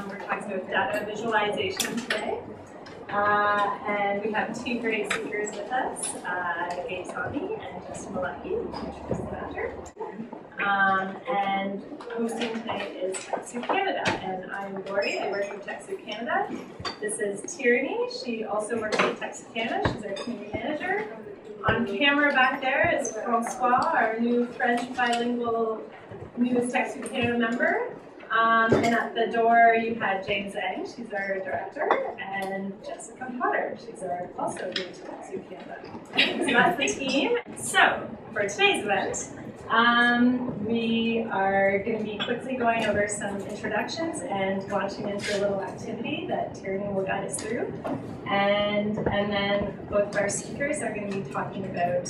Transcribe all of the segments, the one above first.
We're talking about data visualization today. And we have two great speakers with us, Gabe Sami and Justin Malecki, who introduced the matter. And hosting today is TechSoup Canada, and I'm Lori. I work with TechSoup Canada. This is Tierney. She also works with TechSoup Canada. She's our community manager. On camera back there is Francois, our new French bilingual newest TechSoup Canada member. And at the door you had Jane Zhang, she's our director, and Jessica Potter, she's also new to TechSoup Canada. So that's the team. So for today's event, we are going to be quickly going over some introductions and launching into a little activity that Tierney will guide us through. And then both of our speakers are going to be talking about,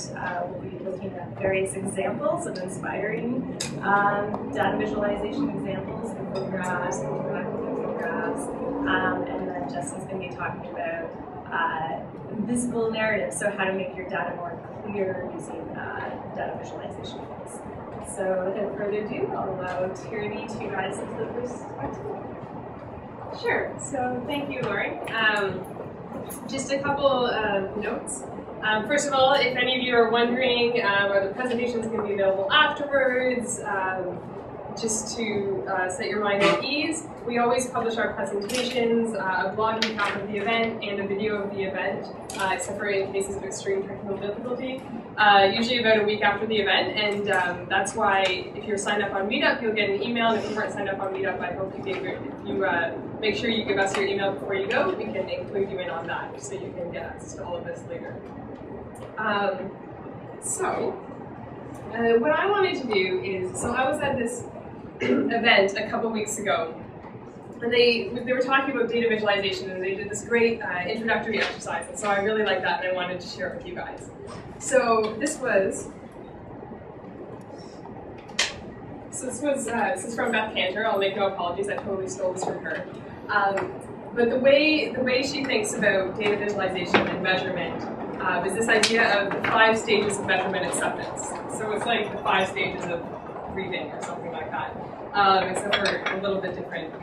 we'll be looking at various examples of inspiring data visualization examples, infographs, interactive infographs, and then Justin's going to be talking about visible narratives, so how to make your data more clear using data visualization tools. So without further ado, I'll allow Tierney to guide us into the first activity. Sure. So thank you, Lori. Just a couple of notes. First of all, if any of you are wondering are the presentations going to be available afterwards, just to set your mind at ease, we always publish our presentations, a blog recap of the event, and a video of the event, except for in cases of extreme technical difficulty, usually about a week after the event. And that's why if you're signed up on Meetup, you'll get an email. And if you weren't signed up on Meetup, I hope you make sure you give us your email before you go. We can include you in on that, so you can get access to all of this later. What I wanted to do is, so I was at this event a couple weeks ago, and they were talking about data visualization, and they did this great introductory exercise, and so I really liked that, and I wanted to share it with you guys. So this is from Beth Cantor. I'll make no apologies, I totally stole this from her. But the way she thinks about data visualization and measurement is this idea of the 5 stages of measurement acceptance. So it's like the 5 stages of breathing or something like that, except for a little bit different.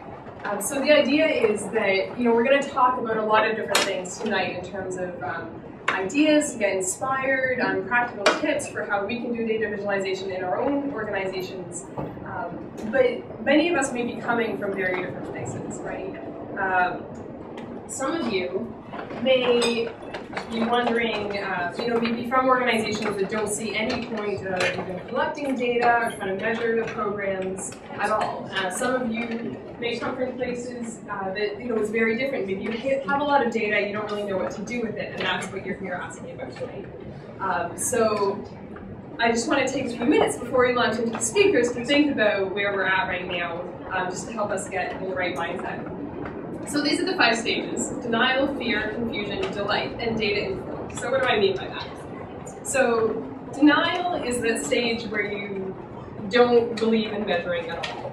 So the idea is that we're going to talk about a lot of different things tonight in terms of ideas to get inspired, practical tips for how we can do data visualization in our own organizations. But many of us may be coming from very different places, right? Some of you may be wondering, maybe from organizations that don't see any point of even collecting data or trying to measure the programs at all. Some of you may come from places that it's very different. Maybe you have a lot of data, you don't really know what to do with it, and that's what you're here asking about tonight. So I just want to take a few minutes before we launch into the speakers to think about where we're at right now, just to help us get in the right mindset. So these are the 5 stages: denial, fear, confusion, delight, and data informed. So what do I mean by that? So denial is that stage where you don't believe in measuring at all.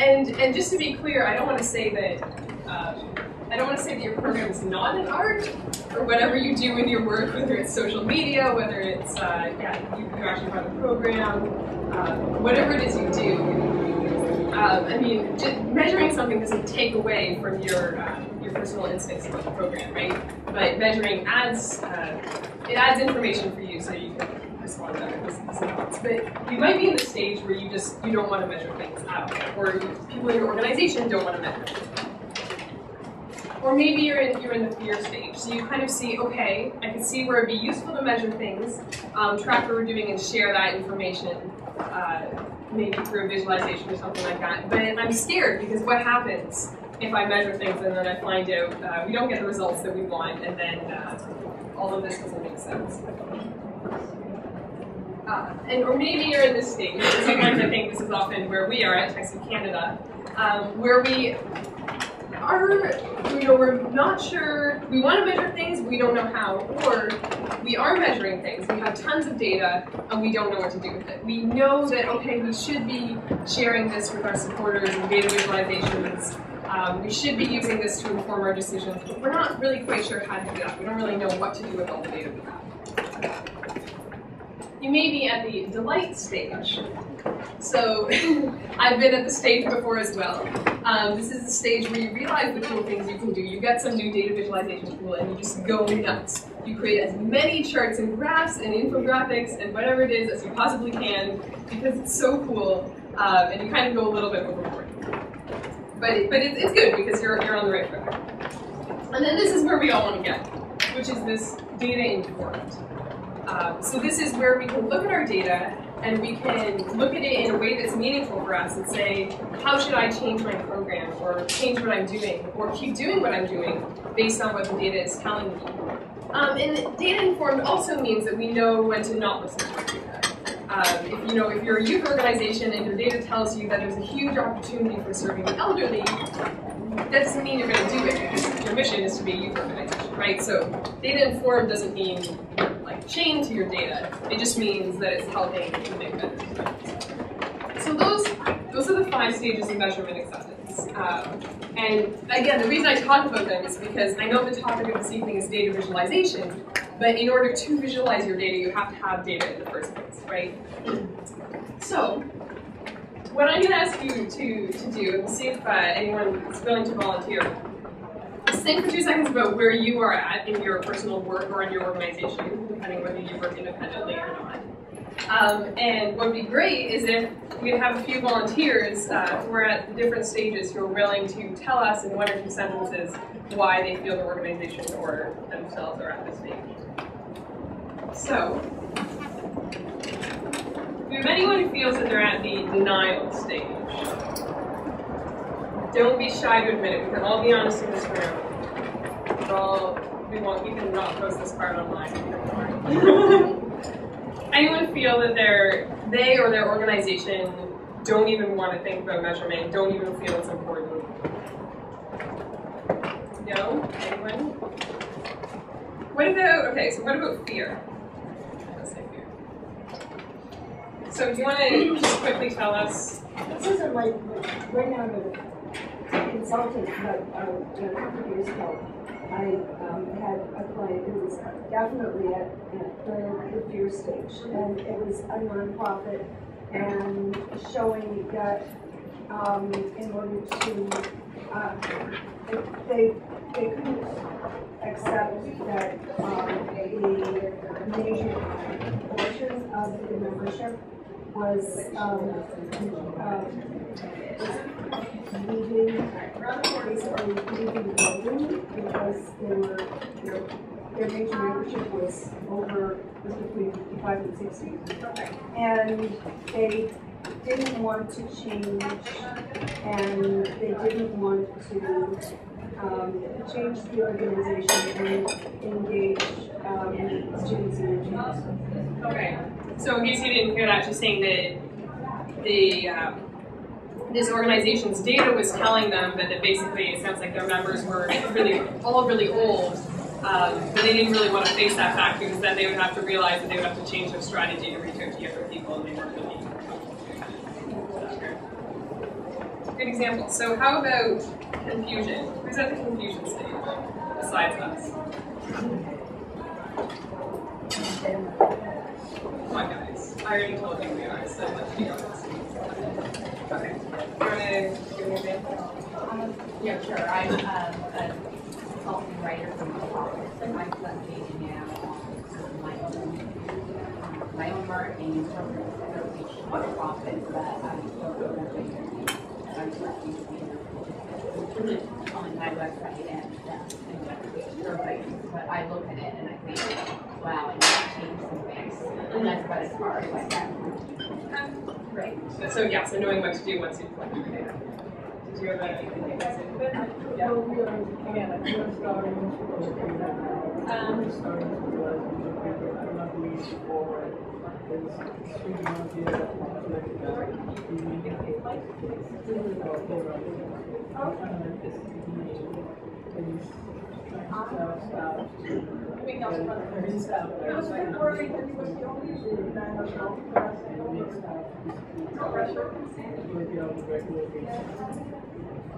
And just to be clear, I don't want to say that your program is not an art, or whatever you do in your work, whether it's social media, whether it's you actually run a program, whatever it is you do. Just measuring something doesn't take away from your personal instincts about the program, right? But measuring adds information for you so you can respond better to thoughts. But you might be in the stage where you don't want to measure things at all, or people in your organization don't want to measure things. Or maybe you're in the fear stage, so you kind of see, okay, I can see where it'd be useful to measure things, track what we're doing, and share that information. Maybe through a visualization or something like that. But I'm scared because what happens if I measure things and then I find out we don't get the results that we want, and then all of this doesn't make sense. Or maybe you're in this stage. Sometimes I think this is often where we are at TechSoup Canada, where we are, we're not sure, we want to measure things, but we don't know how, or we are measuring things, we have tons of data, and we don't know what to do with it. We know that, okay, we should be sharing this with our supporters and data visualizations, we should be using this to inform our decisions, but we're not really quite sure how to do that. We don't really know what to do with all the data we have. You may be at the delight stage, So I've been at the stage before as well. This is the stage where you realize the cool things you can do. You get some new data visualization tool and you just go nuts. You create as many charts and graphs and infographics and whatever it is as you possibly can because it's so cool, and you kind of go a little bit overboard. But it's good because you're on the right track. And then this is where we all want to get, which is this data informed. So this is where we can look at our data and we can look at it in a way that's meaningful for us and say, how should I change my program or change what I'm doing or keep doing what I'm doing based on what the data is telling me. And data informed also means that we know when to not listen to our data. If you're a youth organization and your data tells you that there's a huge opportunity for serving the elderly, that doesn't mean you're going to do it because your mission is to be a youth organization, right? So data informed doesn't mean like chained to your data. It just means that it's helping to make better decisions. So those are the 5 stages of measurement acceptance. And again, the reason I talk about them is because I know the topic of this evening is data visualization, but in order to visualize your data, you have to have data in the first place, right? So what I'm going to ask you to do, and we'll see if anyone is willing to volunteer, is think for 2 seconds about where you are at in your personal work or in your organization, depending whether you work independently or not. And what would be great is if we could have a few volunteers who are at the different stages who are willing to tell us in 1 or 2 sentences why they feel their organization or themselves are at this stage. So, do we have anyone who feels that they're at the denial stage? Don't be shy to admit it. We can all be honest in this room. We can not post this part online. Anyone feel that they or their organization don't even want to think about measurement, don't even feel it's important? No? Anyone? What about fear? Let's say fear. So do you want to just quickly tell us? This isn't like right now I'm a consultant, but a couple of years ago, I had a client who was definitely at the fear stage, and it was a nonprofit, and showing that in order to they couldn't accept that a major portion of the membership was leaving the building because their major membership was between 55 and 60. And they didn't want to change, and they didn't want to change the organization and engage students in change. Okay. So in case you didn't hear that, just saying that this organization's data was telling them that basically it sounds like their members were all really old, but they didn't really want to face that fact because then they would have to realize that they would have to change their strategy to reach out to younger people, and they weren't really. Good example. So how about confusion? Who's at the confusion stage besides us? Come on, guys. I already told you we are, so let's be honest. Okay. You want to give me an example? Yeah, sure. I'm a consulting writer from the office, and I'm updating now on my own marketing program, which is not a profit, but I'm on my website and surveys. But I look at it and I think, wow, I need to change some things. And that's about as far as I get. Right. So yeah, so knowing what to do once you've collected your data. Did you have anything to say? Yeah, we are starting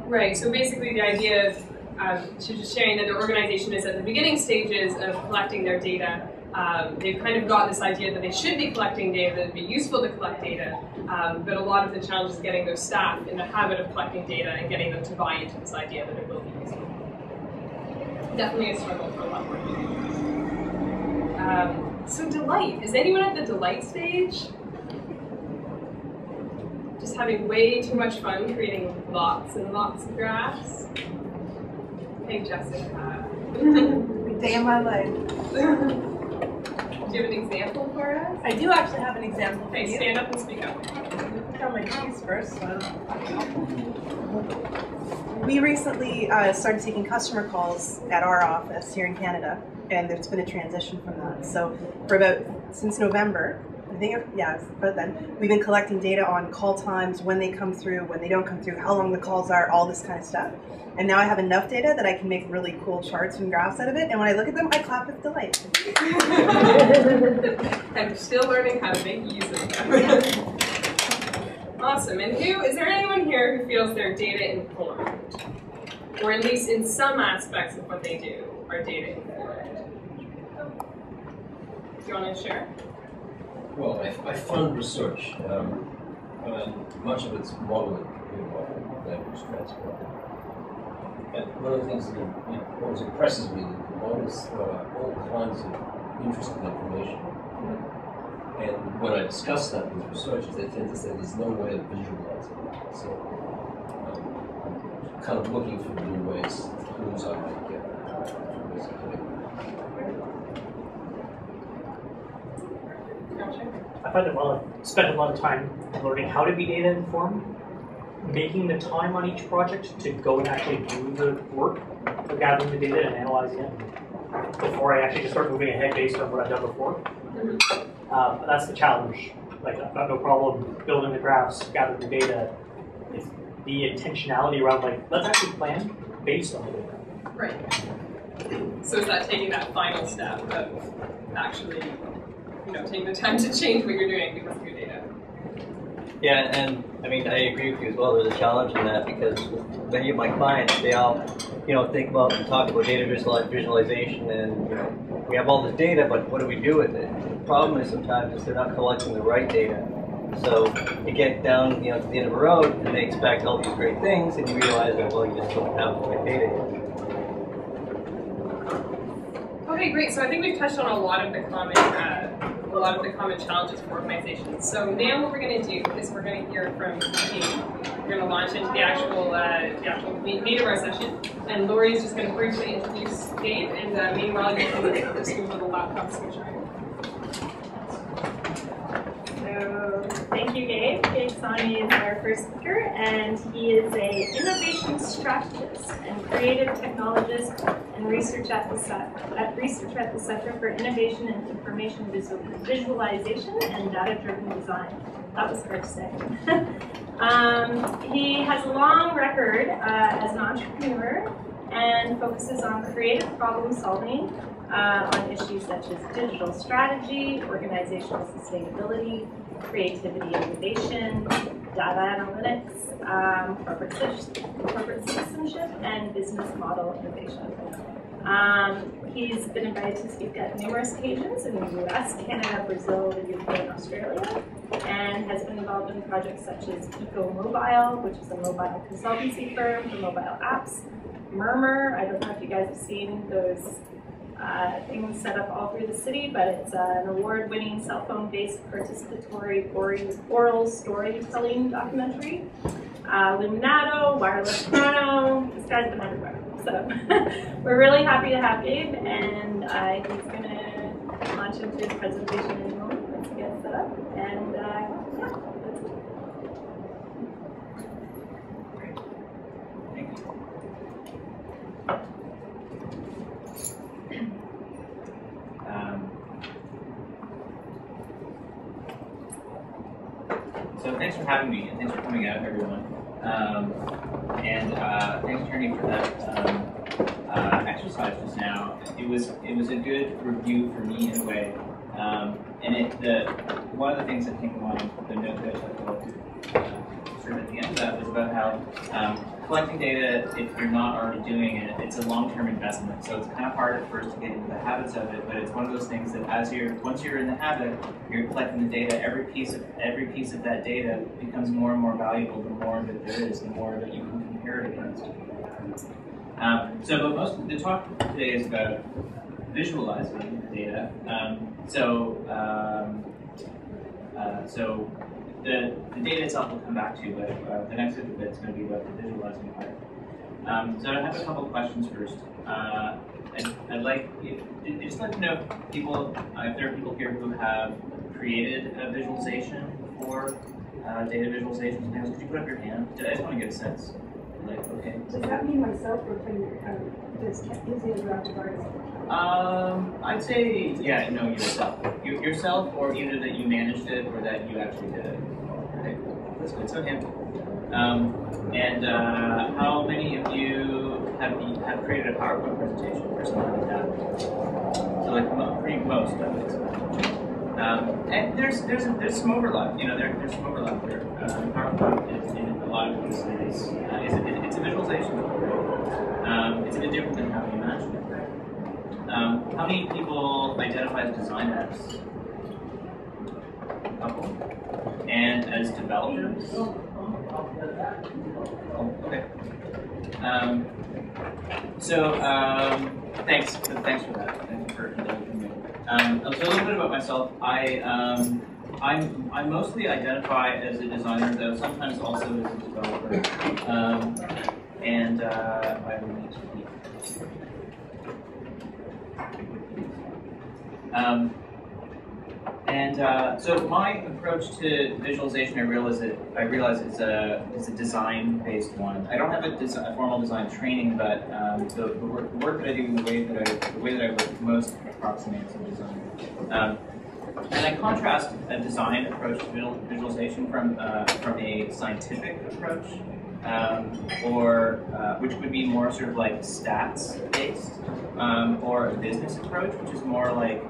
Right, so basically the idea of just sharing that the organization is at the beginning stages of collecting their data, They've kind of got this idea that they should be collecting data, that it'd be useful to collect data, but a lot of the challenge is getting those staff in the habit of collecting data and getting them to buy into this idea that it will be useful. Definitely a struggle for a lot more people. So delight, is anyone at the delight stage? Just having way too much fun creating lots and lots of graphs? Hey Jessica. Day of my life. Do you have an example for us? I do actually have an example for Okay, you. stand up and speak up. Put on my keys first. We recently started taking customer calls at our office here in Canada, and there's been a transition from that. So since November, I think, but then we've been collecting data on call times, when they come through, when they don't come through, how long the calls are, all this kind of stuff. And now I have enough data that I can make really cool charts and graphs out of it. And when I look at them, I clap with delight. I'm still learning how to make use of them. Awesome. And is there anyone here who feels they're data informed? Or at least in some aspects of what they do are data informed? Do you want to share? Well, I fund research, much of it's modeling, language transport. And one of the things that always impresses me is that the models throw out all kinds of interesting information. And when I discuss that with researchers, they tend to say there's no way of visualizing it. So I'm kind of looking for new ways, clues I might get. I find that while I've spent a lot of time learning how to be data informed, making the time on each project to go and actually do the work of gathering the data and analyzing it before I actually just start moving ahead based on what I've done before. That's the challenge. Like, I've got no problem building the graphs, gathering the data. It's the intentionality around, like, let's actually plan based on the data. Right. So is that taking that final step of actually, taking the time to change what you're doing because of your data? Yeah, and I mean, I agree with you as well. There's a challenge in that because many of my clients, they all, think about and talk about data visualization, and we have all this data, but what do we do with it? The problem is sometimes they're not collecting the right data. So you get down, to the end of a road, and they expect all these great things, and you realize that you just don't have the right data yet. Okay, great. So I think we've touched on a lot of the common challenges for organizations. So now what we're going to do is we're going to hear from Gabe. We're going to launch into the actual meat of our session, and Lori is just going to briefly introduce Gabe, and meanwhile you can just move to the laptop switch. So thank you, Gabe. Gabe Sani is our first speaker, and he is an innovation strategist and creative technologist and research at the Center for Innovation and Information Visualization and Data-Driven Design. That was hard to say. He has a long record as an entrepreneur and focuses on creative problem solving on issues such as digital strategy, organizational sustainability, creativity and innovation, data analytics, corporate citizenship, and business model innovation. He's been invited to speak at numerous occasions in the US, Canada, Brazil, the UK, and Australia, and has been involved in projects such as Eco Mobile, which is a mobile consultancy firm for mobile apps, Murmur. I don't know if you guys have seen those things set up all through the city, but it's an award-winning cell phone-based participatory oral storytelling documentary. Luminato, Wireless Chrono, this guy's been everywhere. So we're really happy to have Gabe, and he's going to launch into his presentation in a moment once he gets set up. And yeah, that's it. Thank you. So thanks for having me, and thanks for coming out, everyone. Thanks, Tierney, for that exercise just now. It was a good review for me in a way. One of the things I think along the note that I took sort of at the end of that was about how collecting data, if you're not already doing it, it's a long-term investment. So it's kind of hard at first to get into the habits of it, but it's one of those things that once you're in the habit, you're collecting the data. Every piece of that data becomes more and more valuable. The more that there is, the more that you can compare it against. But most of the talk today is about visualizing data. The data itself we'll come back to, but the next bit is going to be about the visualizing part. So I have a couple questions first. I'd just like to know if there are people here who have created a visualization for data visualizations. Now, could you put up your hand? I just want to get a sense. Like, okay. Does that mean myself or does using a graphic artist? I'd say, yeah, no, yourself. Yourself, or either that you managed it or that you actually did it. Okay, that's good. So him. How many of you have created a PowerPoint presentation or something like that? So like pretty most of it. And there's some overlap. There's some overlap there. PowerPoint is in a lot of cases it's a visualization tool. It's a bit different than how you imagine it. How many people identify as designers? A couple. And as developers? Oh, okay. Thanks for that. Thank you for indulging me. So a little bit about myself. I mostly identify as a designer, though sometimes also as a developer. I will need to keep. So my approach to visualization, I realize it's a design-based one. I don't have a formal design training, but the work that I do, the way that I work most approximates a design. And I contrast a design approach to visualization from a scientific approach, which would be more sort of like stats-based, or a business approach, which is more like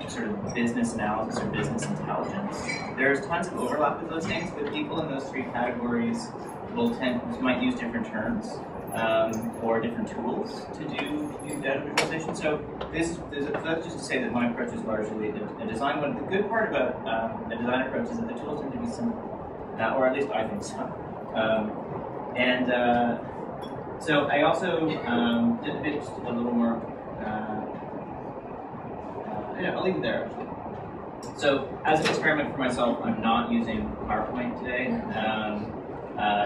sort of business analysis or business intelligence. There's tons of overlap with those things, but people in those three categories might use different terms or different tools to do data visualization. So that's just to say that my approach is largely a design one. The good part about a design approach is that the tools tend to be similar, or at least I think so. So I also did a bit just a little more. I'll leave it there. So as an experiment for myself, I'm not using PowerPoint today.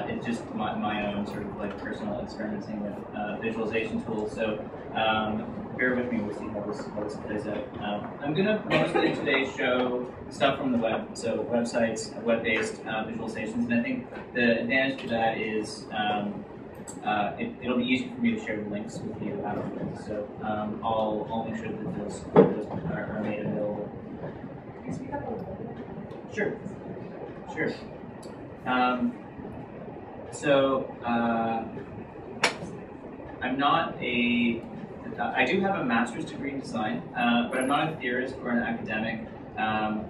It's just my own sort of like personal experimenting with visualization tools. So bear with me, we'll see how this plays out. I'm going to mostly today show stuff from the web, so websites, web-based visualizations, and I think the advantage to that is it'll be easy for me to share the links with you afterwards. So I'll make sure that those are made available. Can you speak up a little bit? Sure. I do have a master's degree in design, but I'm not a theorist or an academic.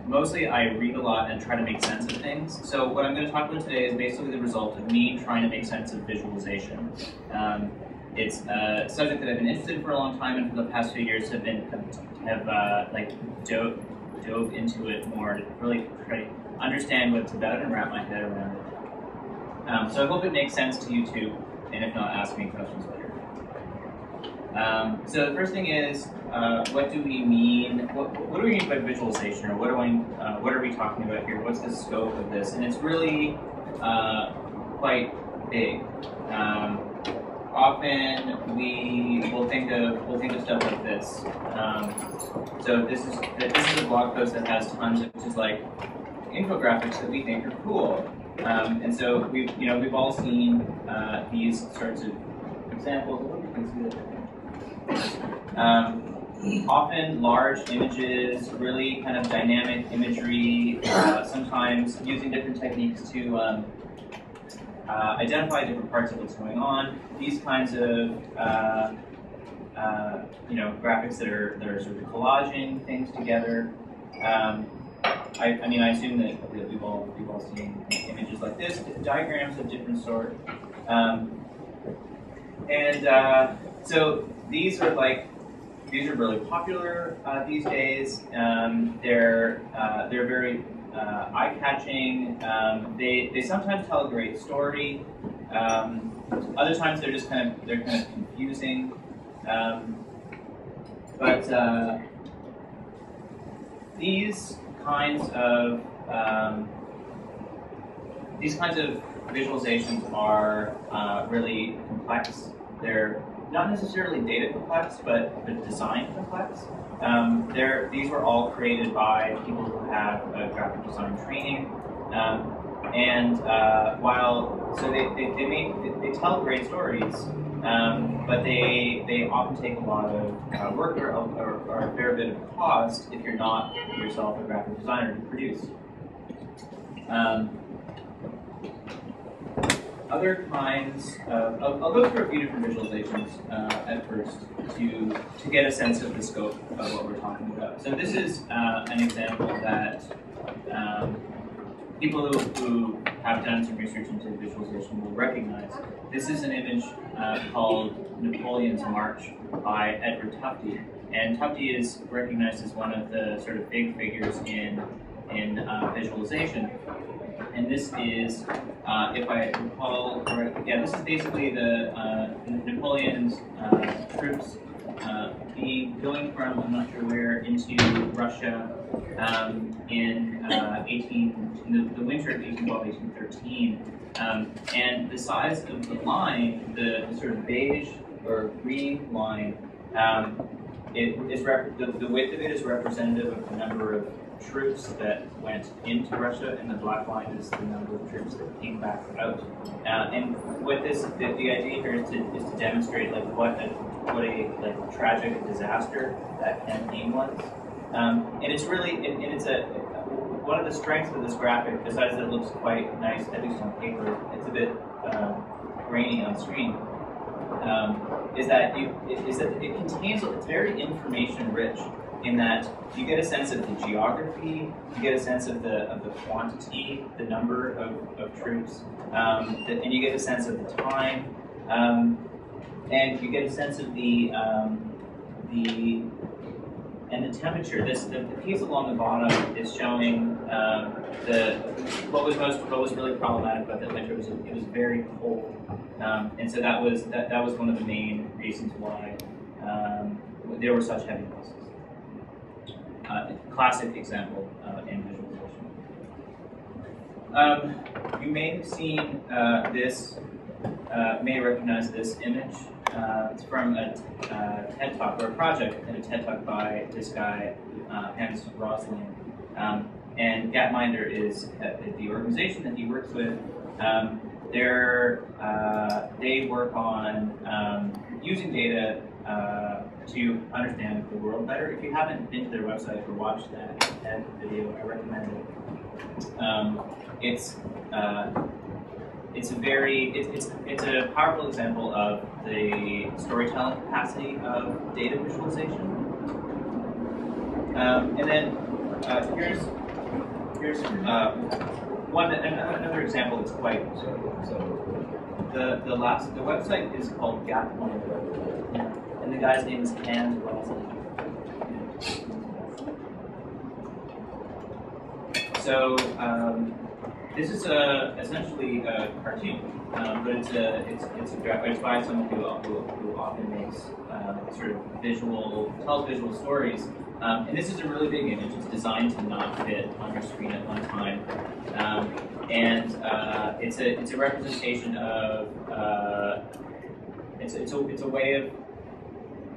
Mostly I read a lot and try to make sense of things. So what I'm going to talk about today is basically the result of me trying to make sense of visualization. It's a subject that I've been interested in for a long time, and for the past few years have dove into it more to really try to understand what it's about and wrap my head around it. So I hope it makes sense to you too, and if not, ask me questions later. So the first thing is, what do we mean? What do we mean by visualization, or what are we talking about here? What's the scope of this? And it's really quite big. Often we will think of stuff like this. So this is a blog post that has tons of just like infographics that we think are cool. And so we've all seen these sorts of examples. I hope you can see that. Often large images, really kind of dynamic imagery, sometimes using different techniques to identify different parts of what's going on. These kinds of graphics that are sort of collaging things together. I assume that we've all seen images like this, diagrams of different sort. So these are really popular these days. They're very eye-catching. They sometimes tell a great story. Other times they're kind of confusing. But these kinds of visualizations are really complex. They're not necessarily data complex, but design complex. These were all created by people who have graphic design training, they tell great stories, but they often take a lot of work or a fair bit of cost if you're not yourself a graphic designer to produce. Other kinds of, I'll go through a few different visualizations at first to get a sense of the scope of what we're talking about. So this is an example that people who have done some research into visualization will recognize. This is an image called Napoleon's March by Edward Tufte. And Tufte is recognized as one of the sort of big figures in visualization. And this is, if I recall correctly, this is basically the Napoleon's troops going from, I'm not sure where, into Russia in the winter of 1812, 1813. And the size of the line, the sort of beige or green line, the width of it is representative of the number of troops that went into Russia, and the black line is the number of troops that came back out. And what the idea here is to demonstrate what a tragic disaster that campaign was. And it's really one of the strengths of this graphic, besides that it looks quite nice, at least on paper, it's a bit grainy on screen. Is that it contains, it's very information rich in that you get a sense of the geography, you get a sense of the quantity, the number of troops, and you get a sense of the time, and you get a sense of the temperature. The piece along the bottom is showing what was really problematic about that winter was it was very cold, and so that was one of the main reasons why there were such heavy losses. Classic example in visualization. You may have seen this, may recognize this image. It's from a TED Talk, or a project, and a TED Talk by this guy, Hans Rosling. And Gapminder is the organization that he works with. They work on using data to understand the world better. If you haven't been to their website or watched that video, I recommend it. It's a powerful example of the storytelling capacity of data visualization. And then here's another example that's quite the website is called Gapminder, and the guy's name is Hans Rosling. So this is essentially a cartoon, but it's by someone who often makes sort of tells visual stories. And this is a really big image. It's designed to not fit on your screen at one time, and it's a representation of it's a way of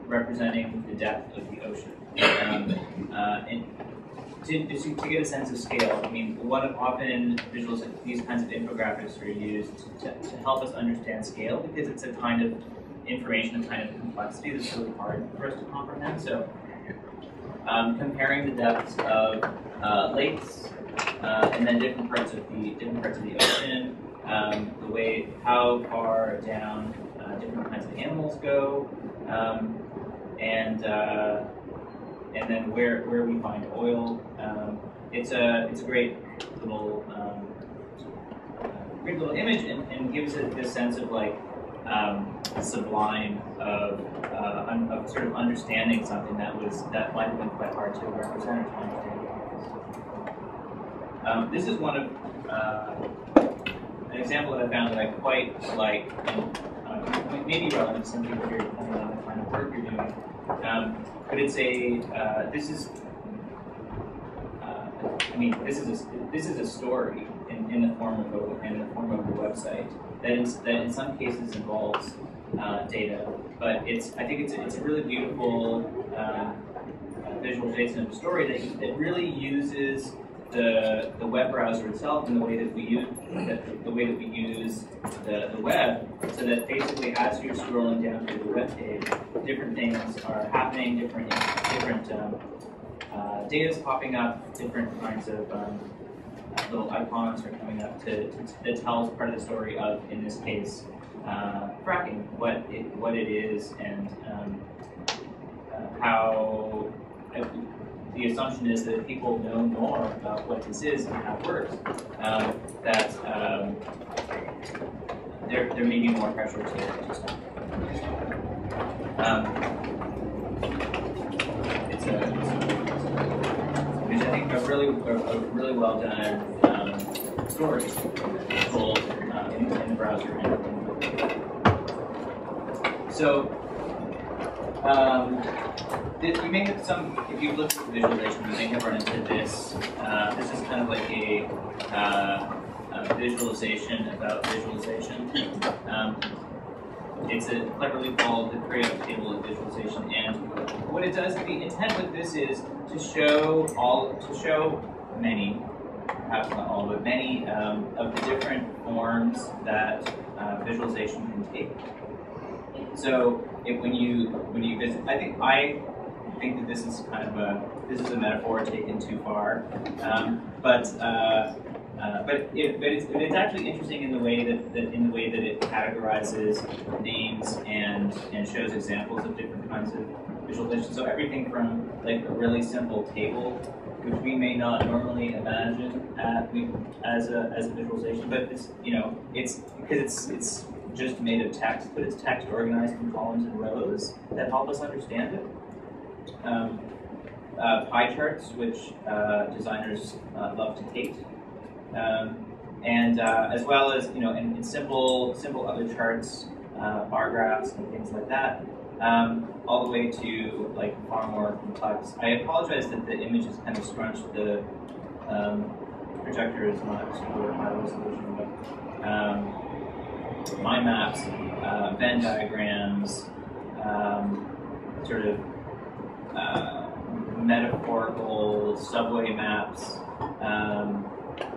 representing the depth of the ocean. And to get a sense of scale, I mean, often visuals, these kinds of infographics are used to help us understand scale, because it's a kind of information, a kind of complexity that's really hard for us to comprehend. So comparing the depths of lakes and then different parts of the ocean, how far down different kinds of animals go, and then where we find oil. It's a great little great little image and gives it this sense of like sublime of sort of understanding something that might have been quite hard to represent or to understand. This is one of an example that I found that I quite like, and maybe relevant simply if you're depending on the kind of work you're doing. But it's this is a story in the form of a website that in some cases involves data, but I think it's a really beautiful visualization of the story that really uses the web browser itself and the way that we use the web, so that basically as you're scrolling down through the web page, different things are happening, different data is popping up, different kinds of little icons are coming up that tells part of the story of, in this case, fracking, what it is, and how. The assumption is that if people know more about what this is and how it works, that there may be more pressure to stop. It's I think a really well done story told in the browser. So. You may have if you've looked at the visualization, you may have run into this. This is kind of like a visualization about visualization. It's cleverly called the periodic table of visualization, and what it does, the intent with this is to show many, perhaps not all, but many of the different forms that visualization can take. So when you visit, I think that this is kind of a metaphor taken too far, but it's actually interesting in the way that it categorizes names and shows examples of different kinds of visualization. So everything from like a really simple table, which we may not normally imagine as a visualization, but it's because it's just made of text, but it's text organized in columns and rows that help us understand it. Pie charts, which designers love to hate, and as well as in simple other charts, bar graphs and things like that, all the way to like far more complex. I apologize that the image is kind of scrunched. The projector is not super high resolution, but mind maps, Venn diagrams, sort of metaphorical subway maps,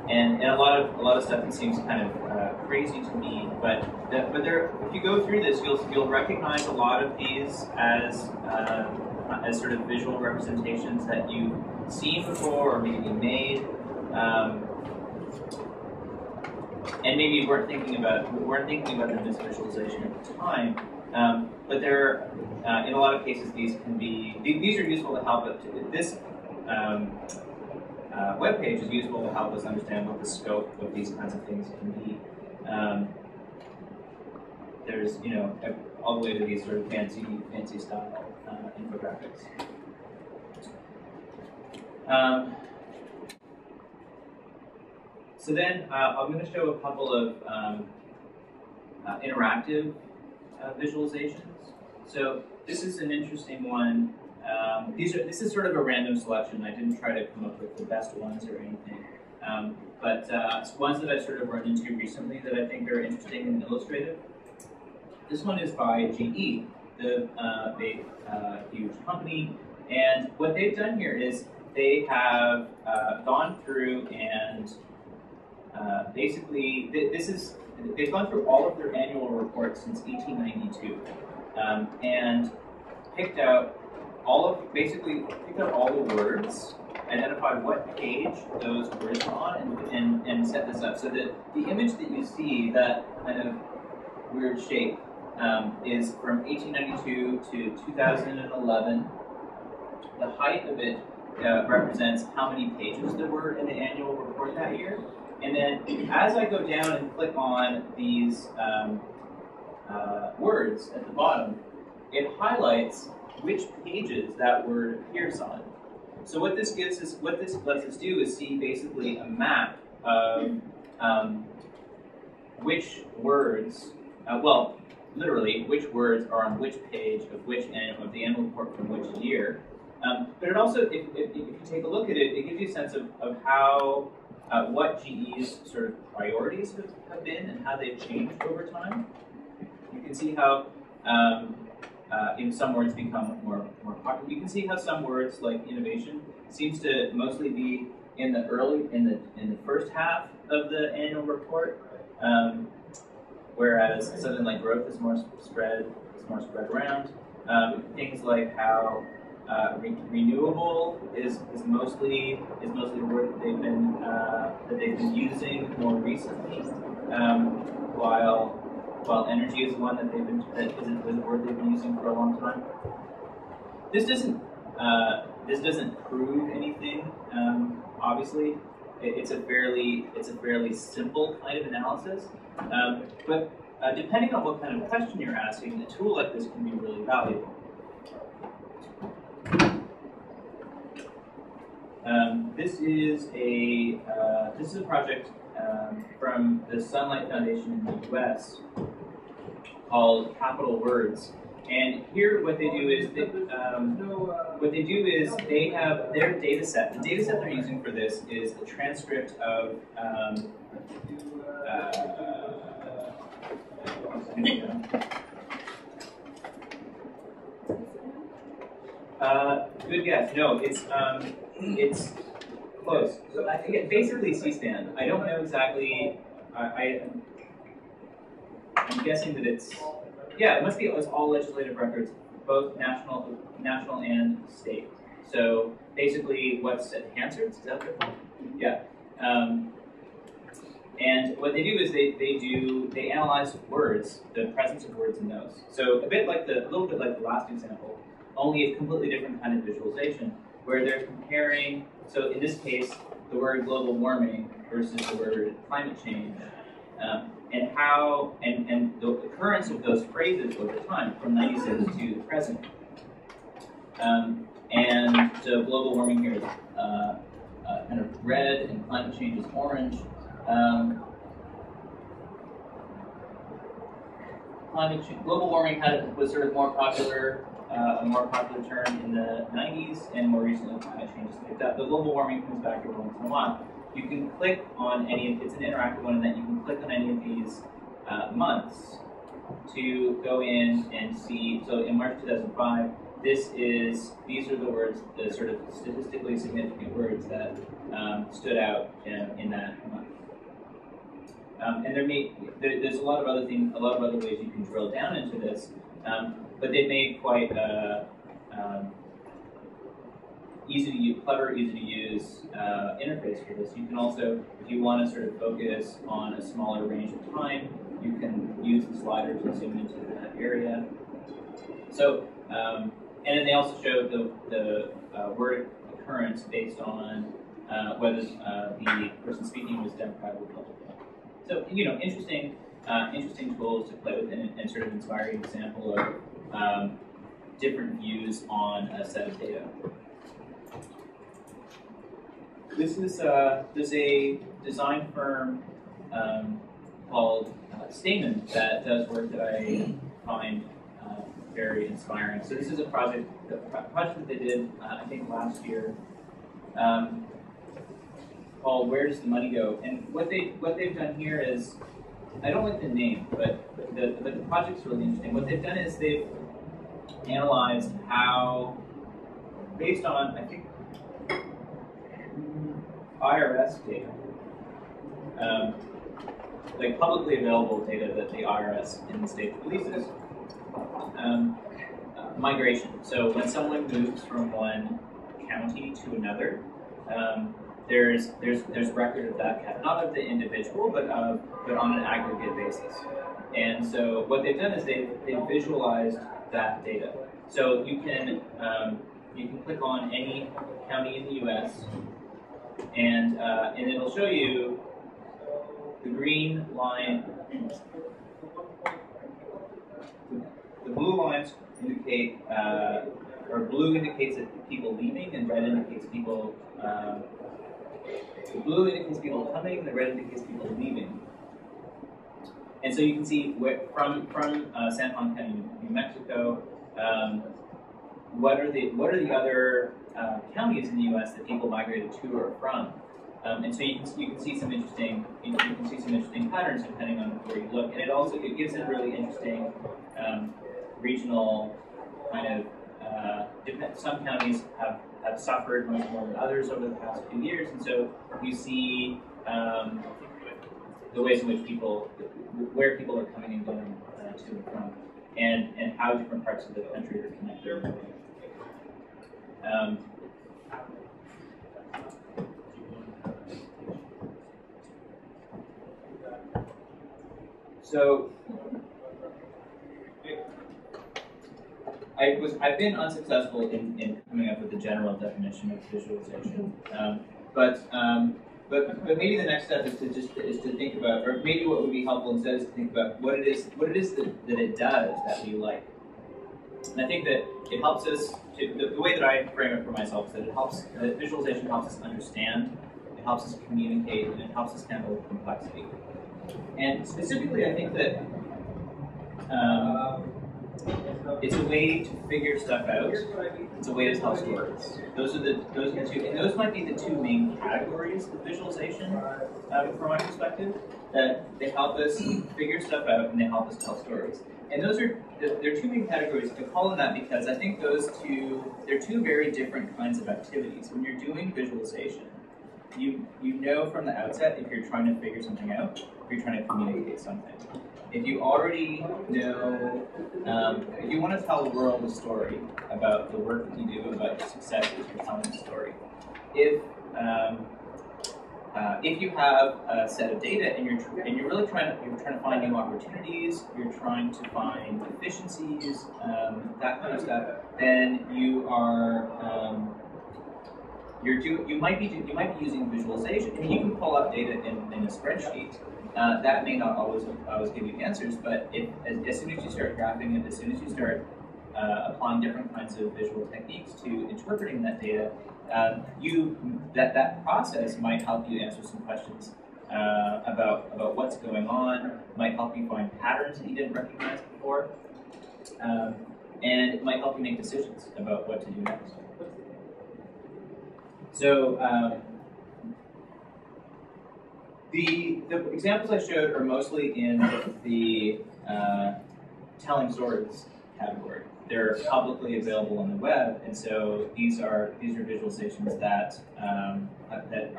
and a lot of stuff that seems kind of crazy to me. But there, if you go through this, you'll recognize a lot of these as sort of visual representations that you've seen before or maybe made. And maybe weren't thinking about them as visualization at the time, but they're in a lot of cases these are useful to help. This web page is useful to help us understand what the scope of these kinds of things can be. There's all the way to these sort of fancy style infographics. So then I'm going to show a couple of interactive visualizations. So this is an interesting one. This is sort of a random selection. I didn't try to come up with the best ones or anything. But ones that I've sort of run into recently that I think are interesting and illustrative. This one is by GE, the big, huge company. And what they've done here is they have gone through and basically, they've gone through all of their annual reports since 1892, and picked out all the words, identified what page those words are on, and set this up so that the image that you see, that kind of weird shape, is from 1892 to 2011. The height of it represents how many pages there were in the annual report that year. And then as I go down and click on these words at the bottom, it highlights which pages that word appears on. So what this lets us do is see basically a map of which words, well, literally which words are on which page of which end of the annual report from which year. But it also, if you take a look at it, it gives you a sense of how, what GE's sort of priorities have been and how they've changed over time. You can see how some words become more popular. You can see how some words like innovation seems to mostly be in the first half of the annual report, whereas something like growth is more spread around. Things like how renewable is mostly the word that they've been using more recently, while energy is one that is a word they've been using for a long time. This doesn't prove anything. Obviously, it's a fairly simple kind of analysis. But depending on what kind of question you're asking, a tool like this can be really valuable. This is a project from the Sunlight Foundation in the U.S. called Capital Words, and here what they do is they have their data set. The data set they're using for this is a transcript of good guess. No, it's close. So I think basically C-SPAN. I don't know exactly. I'm guessing that it's it must be it's all legislative records, both national and state. So basically, what's at Hansard's? Is that what they're called? Yeah. And what they do is they analyze words, the presence of words in those. So a little bit like the last example, only a completely different kind of visualization, where they're comparing. So in this case, the word global warming versus the word climate change, and how and the occurrence of those phrases over time from 96 to the present. And so global warming here is kind of red, and climate change is orange. Global warming was sort of a more popular term in the 90s, and more recently climate change has picked up. But global warming comes back every once in a while. You can click on it's an interactive one, in that you can click on any of these months to go in and see. So in March 2005, these are the words, the sort of statistically significant words that stood out in that month. And there's a lot of other things, a lot of other ways you can drill down into this, but they've made quite clever, easy to use interface for this. You can also, if you want to sort of focus on a smaller range of time, you can use the slider to zoom into that area. So, and then they also show the word occurrence based on whether the person speaking was Democrat or Republican. So, interesting tools to play with, and sort of inspiring example of different views on a set of data. There's a design firm called Stamen that does work that I find very inspiring. So this is a project that they did, I think last year, called "Where Does the Money Go?" And what they've done here is, I don't like the name, but the project's really interesting. What they've done is they've analyzed how, based on, I think, IRS data, like publicly available data that the IRS in the state releases, migration. So when someone moves from one county to another, there's record of that, not of the individual, but on an aggregate basis. And so what they've done is they've visualized that data. So you can click on any county in the U.S. and it'll show you the green line, the blue lines indicate, or blue indicates that people leaving, and red indicates people. The blue indicates people coming, and the red indicates people leaving. And so you can see from San Juan County, New Mexico, what are the other counties in the U.S. that people migrated to or from, and so you can see some interesting patterns depending on where you look, and it gives a really interesting regional kind of some counties have suffered much more than others over the past few years, and so you see the ways in which where people are coming and going to and from, and how different parts of the country are connected. So I've been unsuccessful in coming up with the general definition of visualization, but maybe the next step is to think about, or maybe what would be helpful instead is to think about what it is that it does that we like. And I think that it helps us the way that I frame it for myself is that visualization helps us understand, it helps us communicate, and it helps us handle complexity. And specifically, I think that it's a way to figure stuff out. It's a way to tell stories. Those are the two, and those might be the two main categories of visualization, from my perspective. That they help us figure stuff out and they help us tell stories. And they're two main categories. I call them that because I think they're two very different kinds of activities. When you're doing visualization, you know from the outset if you're trying to figure something out, if you're trying to communicate something. If you already know, if you want to tell the world a story about the work that you do, about your successes, you're telling a story. If you have a set of data and you're really trying to find new opportunities, you're trying to find efficiencies, that kind of stuff, then you are you might be using visualization. I mean, you can pull up data in a spreadsheet. That may not always give you answers, but as soon as you start graphing it, as soon as you start applying different kinds of visual techniques to interpreting that data, that process might help you answer some questions about what's going on, might help you find patterns that you didn't recognize before, and it might help you make decisions about what to do next. So the examples I showed are mostly in the telling stories category. They're publicly available on the web, and so these are visualizations that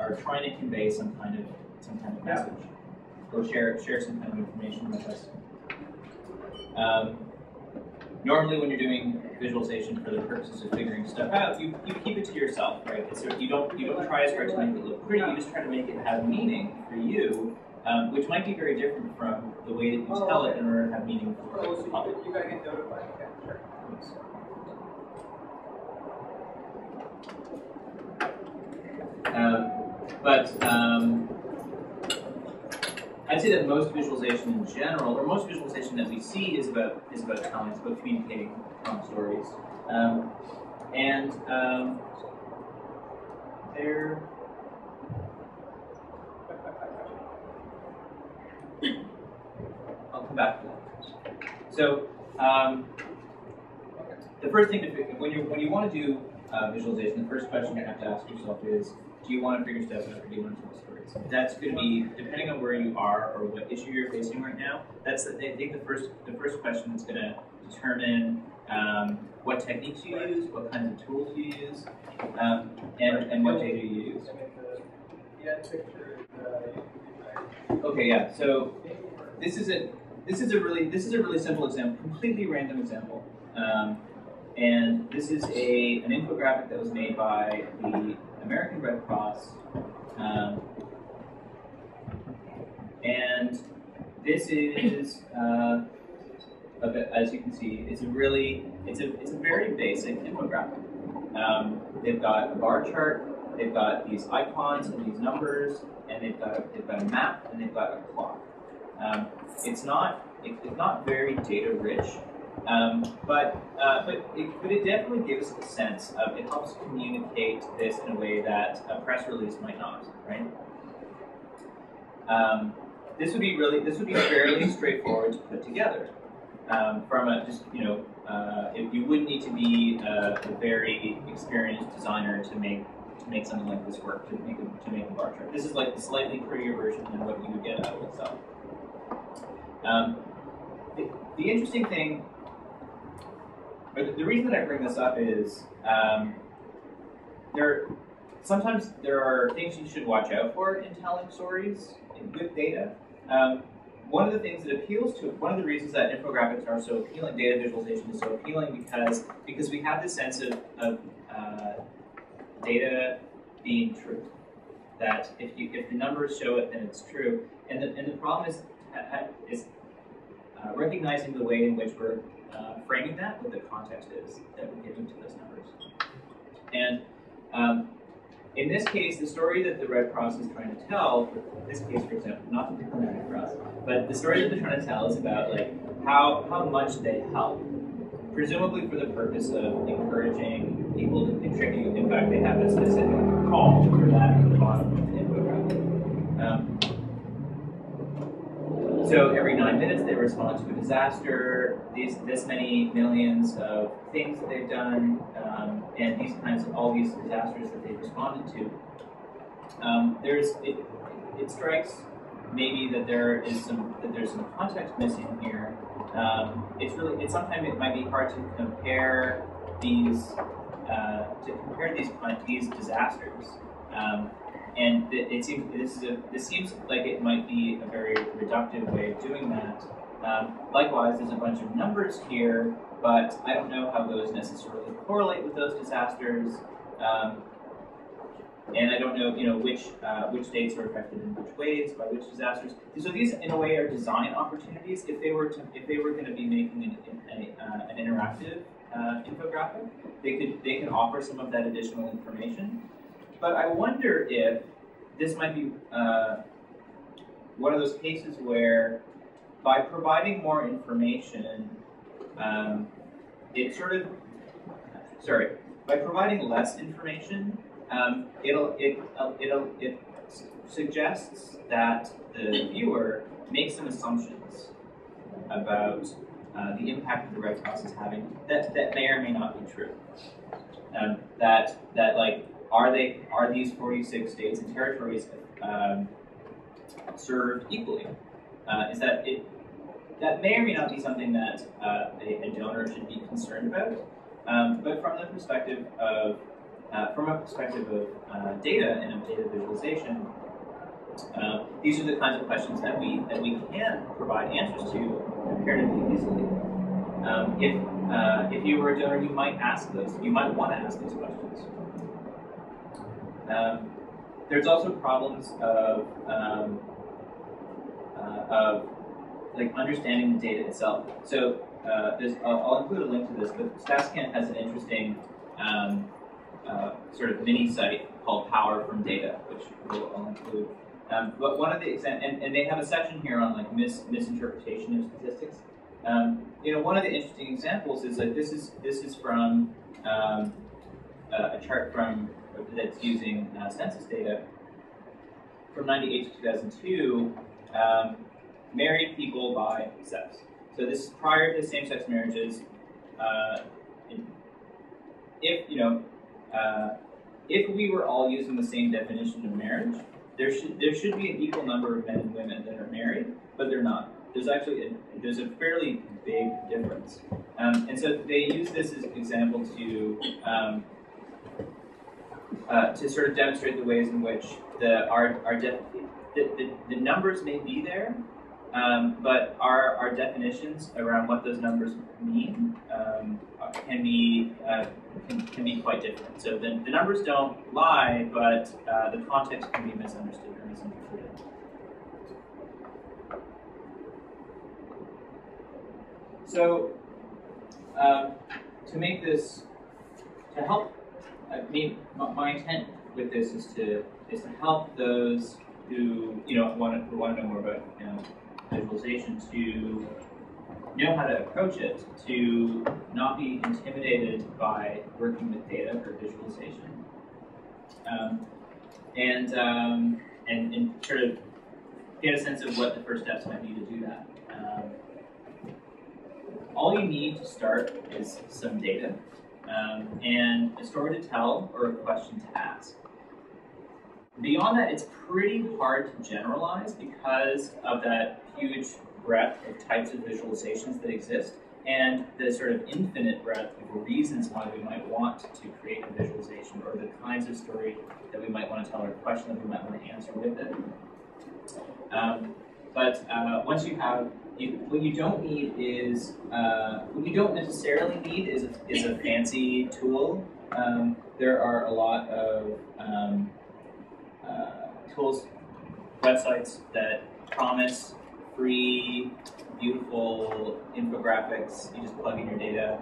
are trying to convey some kind of message or share some kind of information with us. Normally, when you're doing visualization for the purposes of figuring stuff out, you keep it to yourself, right? So you don't try as hard to make it look pretty. You just try to make it have meaning for you, which might be very different from the way that you tell it in order to have meaning for the public. You gotta get notified. Okay, sure. I'd say that most visualization in general, or most visualization that we see, is about telling, it's about communicating stories. There. I'll come back to that. So the first thing when you want to do visualization, the first question you have to ask yourself is, do you want to figure stuff out, or do you want to tell stories? That's going to be, depending on where you are or what issue you're facing right now, I think the first question that's going to determine what techniques you use, what kinds of tools you use, and what data you use. Okay, yeah. So this is a really simple example, completely random example. And this is an infographic that was made by the American Red Cross, and this is, as you can see, it's a very basic infographic. They've got a bar chart, they've got these icons and these numbers, and they've got a map, and they've got a clock. It's not very data rich, but it definitely gives a sense of, it helps communicate this in a way that a press release might not, right? This would be fairly straightforward to put together. From a if you wouldn't need to be a very experienced designer to make something like this work, to make a bar chart. This is like a slightly prettier version than what you would get out of Excel. The interesting thing, or the reason that I bring this up is sometimes there are things you should watch out for in telling stories with data. One of the things that appeals to, one of the reasons that infographics are so appealing, data visualization is so appealing, because we have this sense of data being true. That if the numbers show it, then it's true. And the problem is recognizing the way in which we're framing that, what the context is that we're giving to those numbers. And in this case, the story that the Red Cross is trying to tell, in this case, for example, not to pick on the Red Cross, but the story that they're trying to tell is about like how much they help, presumably for the purpose of encouraging people to contribute. In fact, they have a specific call for that at the bottom of the infographic. So every 9 minutes they respond to a disaster, this many millions of things that they've done, and all these disasters that they've responded to. It strikes maybe that there's some context missing here. Sometimes it might be hard to compare these disasters. And this seems like it might be a very reductive way of doing that. Likewise, there's a bunch of numbers here, but I don't know how those necessarily correlate with those disasters, and I don't know, which states are affected in which ways by which disasters. So these, in a way, are design opportunities. If they were going to be making an interactive infographic, they could offer some of that additional information. But I wonder if this might be one of those cases where, by providing more information, by providing less information, it suggests that the viewer makes some assumptions about the impact that the Red Cross is having that may or may not be true. Are these 46 states and territories served equally? That may or may not be something that a donor should be concerned about. But from a perspective of data and of data visualization, these are the kinds of questions that we can provide answers to comparatively easily. If you were a donor, you might want to ask those questions. There's also problems of understanding the data itself. So I'll include a link to this, but StatsCan has an interesting sort of mini site called Power from Data, which I'll include. But one of the and they have a section here on like misinterpretation of statistics. One of the interesting examples is like this is from a chart that's using census data from 1998 to 2002. Married people by sex. So this is prior to same-sex marriages. If we were all using the same definition of marriage, there should be an equal number of men and women that are married, but they're not. There's a fairly big difference, and so they use this as an example to sort of demonstrate the ways in which the numbers may be there, but our definitions around what those numbers mean can be quite different. So the numbers don't lie, but the context can be misunderstood or misinterpreted. So to help, my intent with this is to help those who want to know more about visualization to know how to approach it, to not be intimidated by working with data or visualization, and sort of get a sense of what the first steps might be to do that. All you need to start is some data and a story to tell or a question to ask. Beyond that, it's pretty hard to generalize because of that huge breadth of types of visualizations that exist and the sort of infinite breadth of reasons why we might want to create a visualization, or the kinds of story that we might want to tell, or a question that we might want to answer with it. But once you have, what you don't need is, what you don't necessarily need is a fancy tool. There are a lot of tools, websites that promise free, beautiful infographics. You just plug in your data,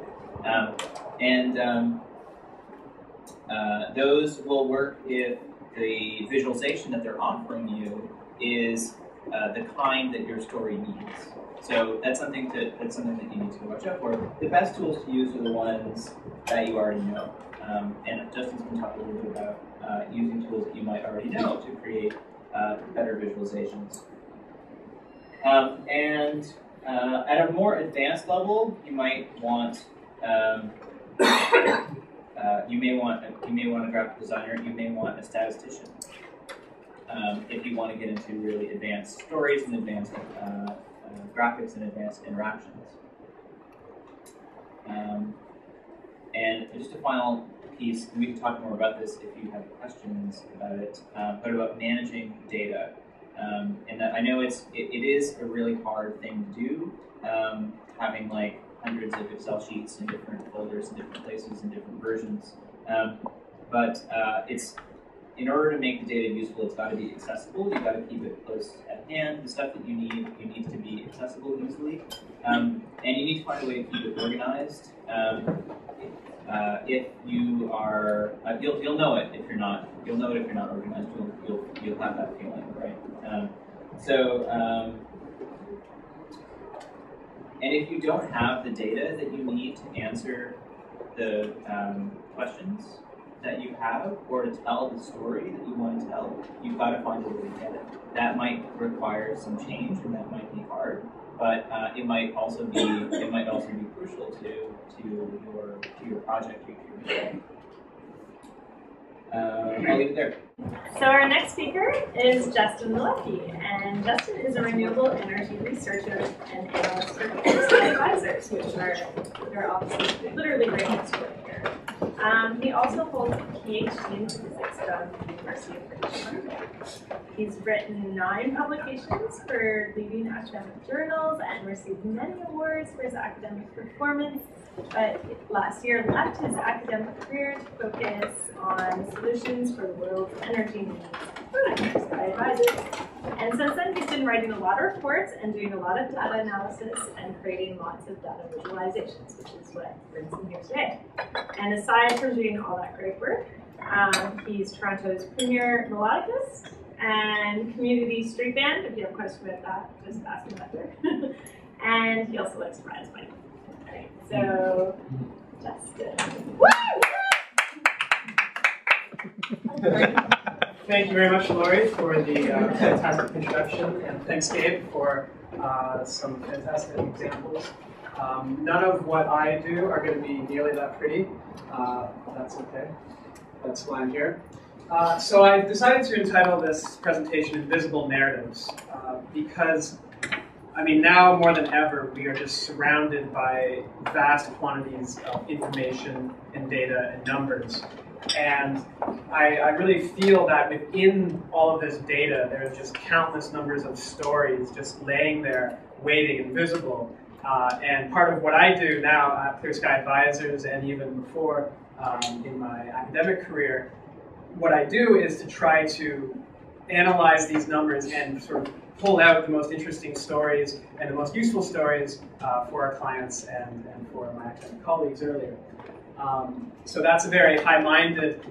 those will work if the visualization that they're offering you is the kind that your story needs. So that's something that you need to watch out for. The best tools to use are the ones that you already know. And Justin's going to talk a little bit about using tools that you might already know to create better visualizations. At a more advanced level, you might want you may want a graphic designer. You may want a statistician. If you want to get into really advanced stories and advanced graphics and advanced interactions. And just a final piece, and we can talk more about this if you have questions about it, but about managing data. And that I know it is a really hard thing to do, having like hundreds of Excel sheets in different folders in different places in different versions. But it's, in order to make the data useful, it's got to be accessible. You've got to keep it close at hand. The stuff that you need to be accessible easily. And you need to find a way to keep it organized. If you are, you'll know it if you're not. You'll know it if you're not organized. You'll have that feeling, right? And if you don't have the data that you need to answer the questions that you have, or to tell the story that you want to tell, you've got to find a way to get it. That might require some change, and that might be hard, but it might also be crucial to your project, to your mission. I'll leave it there. So our next speaker is Justin Malecki, and Justin is a renewable energy researcher and analyst for Advisors, which are their offices literally right next door here. He also holds a PhD in physics from the University of British Columbia. He's written 9 publications for leading academic journals and received many awards for his academic performance, but last year left his academic career to focus on solutions for the world's energy needs by Advisors. And since then, he's been writing a lot of reports and doing a lot of data analysis and creating lots of data visualizations, which is what brings him here today. And aside from doing all that great work, he's Toronto's premier melodicist and community street band. If you have a question about that, just ask him after. And he also likes prize money. All right, so Justin. Woo! Thank you very much, Lori, for the fantastic introduction, and thanks, Gabe, for some fantastic examples. None of what I do are going to be nearly that pretty. That's okay. That's why I'm here. So I decided to entitle this presentation Invisible Narratives because, I mean, now more than ever, we are just surrounded by vast quantities of information and data and numbers. And I really feel that within all of this data, there's just countless numbers of stories just laying there, waiting, invisible. And part of what I do now at Clear Sky Advisors, and even before in my academic career, what I do is to try to analyze these numbers and sort of pull out the most interesting stories and the most useful stories for our clients and for my academic colleagues earlier. So that's a very high-minded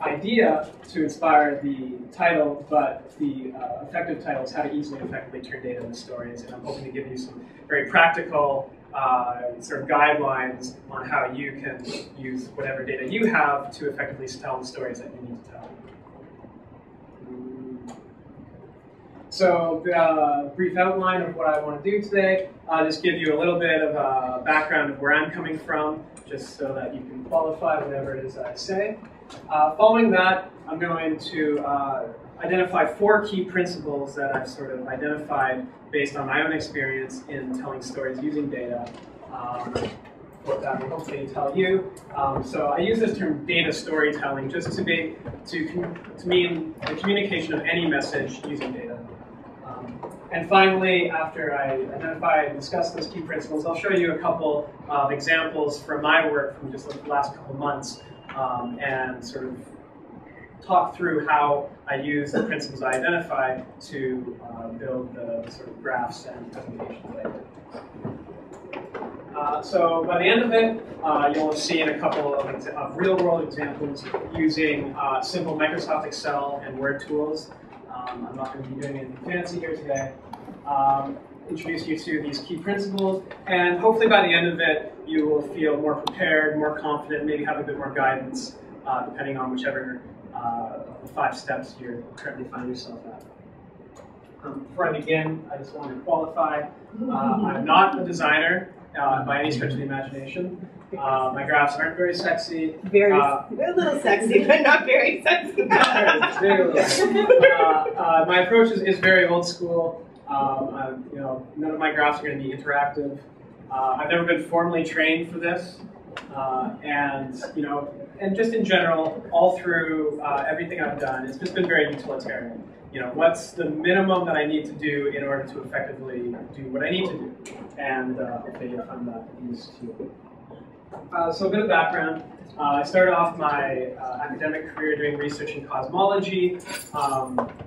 idea to inspire the title, but the effective title is how to easily and effectively turn data into stories. And I'm hoping to give you some very practical sort of guidelines on how you can use whatever data you have to effectively tell the stories that you need to tell. So the brief outline of what I want to do today, I'll just give you a little bit of a background of where I'm coming from, just so that you can qualify whatever it is that I say. Following that, I'm going to identify 4 key principles that I've sort of identified based on my own experience in telling stories using data. What that will hopefully tell you. So I use this term data storytelling just to mean the communication of any message using data. And finally, after I identify and discuss those key principles, I'll show you a couple of examples from my work from just the last couple months and sort of talk through how I use the principles I identify to build the sort of graphs and presentations that I did. So by the end of it, you'll have seen a couple of real-world examples using simple Microsoft Excel and Word tools. I'm not going to be doing anything fancy here today. Introduce you to these key principles, and hopefully by the end of it, you will feel more prepared, more confident, maybe have a bit more guidance, depending on whichever of the 5 steps you currently find yourself at. Before I begin, I just want to qualify. I'm not a designer by any stretch of the imagination. My graphs aren't very sexy. Very, a little sexy, but not very sexy. My approach is very old school. None of my graphs are going to be interactive. I've never been formally trained for this, and just in general, all through everything I've done, it's just been very utilitarian. What's the minimum that I need to do in order to effectively do what I need to do, and hopefully you'll find that useful. So a bit of background. I started off my academic career doing research in cosmology,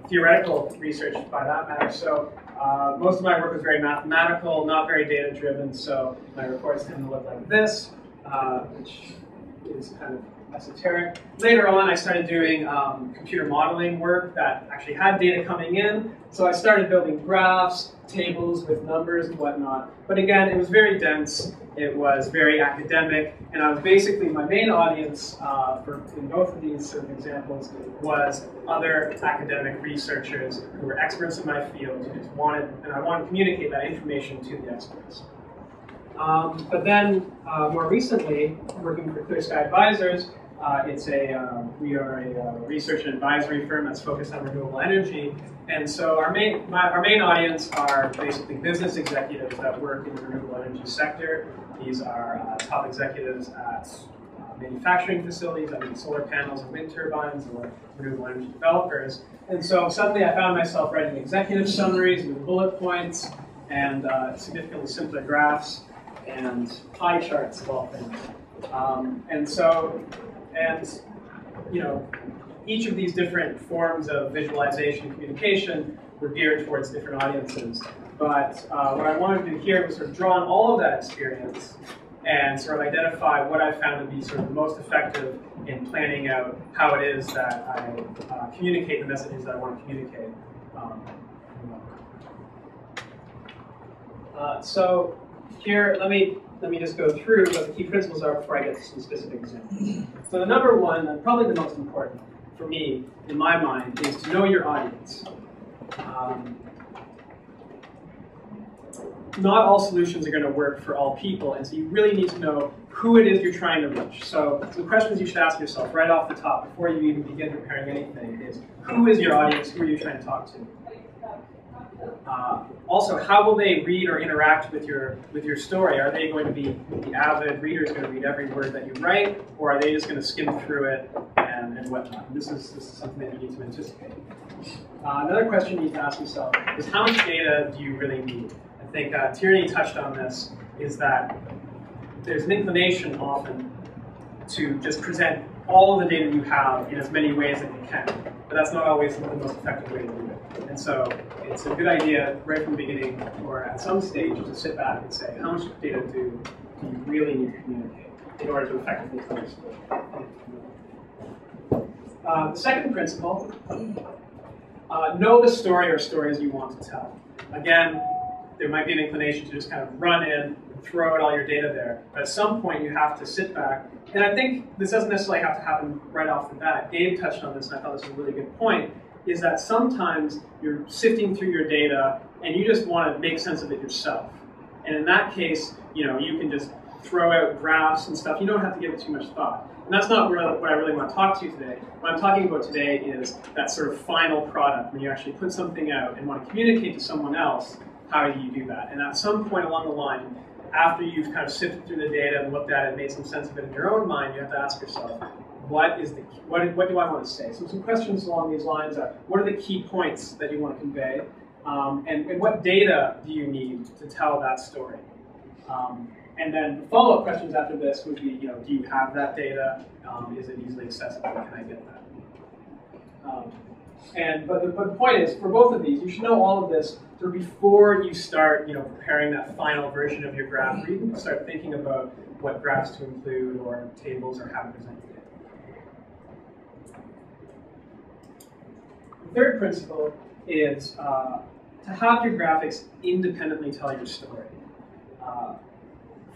theoretical research by that matter. So most of my work was very mathematical, not very data-driven, so my reports tend to look like this, which is kind of esoteric. Later on, I started doing computer modeling work that actually had data coming in, so I started building graphs, tables with numbers and whatnot. But again, it was very dense, it was very academic, and I was basically, my main audience in both of these sort of examples was other academic researchers who were experts in my field who just wanted, and I wanted to communicate that information to the experts. But then, more recently, working for Clear Sky Advisors, we are a research and advisory firm that's focused on renewable energy, and so our main audience are basically business executives that work in the renewable energy sector. These are top executives at manufacturing facilities, I mean solar panels and wind turbines, or renewable energy developers. And so suddenly I found myself writing executive summaries with bullet points and significantly simpler graphs and pie charts of all things. Each of these different forms of visualization and communication were geared towards different audiences. But what I wanted to do here was sort of draw on all of that experience and sort of identify what I found to be sort of the most effective in planning out how it is that I communicate the messages that I want to communicate. So here, let me just go through what the key principles are before I get to some specific examples. So the number one, and probably the most important for me, in my mind, is to know your audience. Not all solutions are going to work for all people, and so you really need to know who it is you're trying to reach. So the questions you should ask yourself right off the top before you even begin preparing anything is, who is your audience? Who are you trying to talk to? Also, how will they read or interact with your story? Are they going to be the avid readers going to read every word that you write, or are they just going to skim through it and whatnot? And this is something that you need to anticipate. Another question you need to ask yourself is, how much data do you really need? I think Tierney touched on this, is that there's an inclination often to just present all of the data you have in as many ways as you can, but that's not always the most effective way to do it. And so it's a good idea right from the beginning, or at some stage, to sit back and say, how much data do you really need to communicate in order to effectively tell your story? The second principle, know the story or stories you want to tell. Again, there might be an inclination to just kind of run in, throw out all your data there. But at some point, you have to sit back. And I think this doesn't necessarily have to happen right off the bat. Dave touched on this, and I thought this was a really good point, is that sometimes you're sifting through your data, and you just want to make sense of it yourself. And in that case, you can just throw out graphs and stuff. You don't have to give it too much thought. And that's not really what I really want to talk to you today. What I'm talking about today is that sort of final product, when you actually put something out and want to communicate to someone else. How do you do that? And at some point along the line, after you've kind of sifted through the data and looked at it and made some sense of it in your own mind, you have to ask yourself, what do I want to say? So some questions along these lines are, what are the key points that you want to convey? And what data do you need to tell that story? And then the follow-up questions after this would be, do you have that data? Is it easily accessible? Can I get that? But the point is, for both of these, you should know all of this sort of before you start, preparing that final version of your graph, or you can start thinking about what graphs to include or tables or how to present it. The third principle is to have your graphics independently tell your story.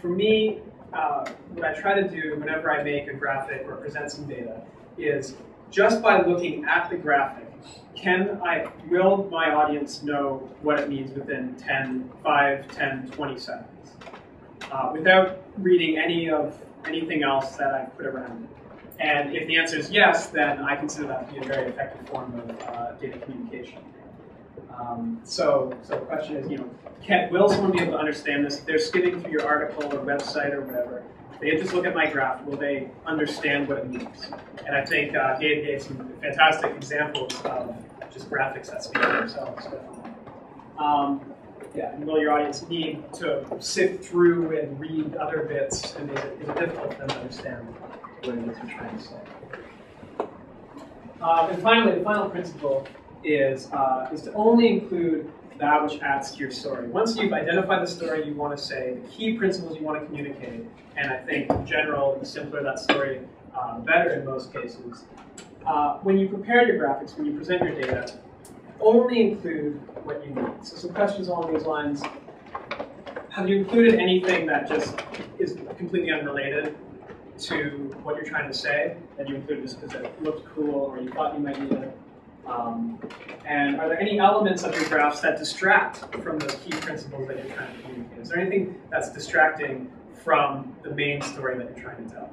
For me, what I try to do whenever I make a graphic or present some data is just by looking at the graphic, will my audience know what it means within 5, 10, 20 seconds? Without reading anything else that I've put around it. And if the answer is yes, then I consider that to be a very effective form of data communication. So the question is, will someone be able to understand this? If they're skimming through your article or website or whatever, they just look at my graph, will they understand what it means? And I think Gabe gave some fantastic examples of just graphics that speak for themselves. And will your audience need to sift through and read other bits, and is it difficult for them to understand what it is you're trying to say? And finally, the final principle is to only include that which adds to your story. Once you've identified the story you want to say, the key principles you want to communicate, and I think in general, the simpler that story, better in most cases. When you prepare your graphics, when you present your data, only include what you need. So some questions along these lines. Have you included anything that just is completely unrelated to what you're trying to say, that you included just because it looked cool or you thought you might need it? And are there any elements of your graphs that distract from those key principles that you're trying to communicate? Is there anything that's distracting from the main story that you're trying to tell?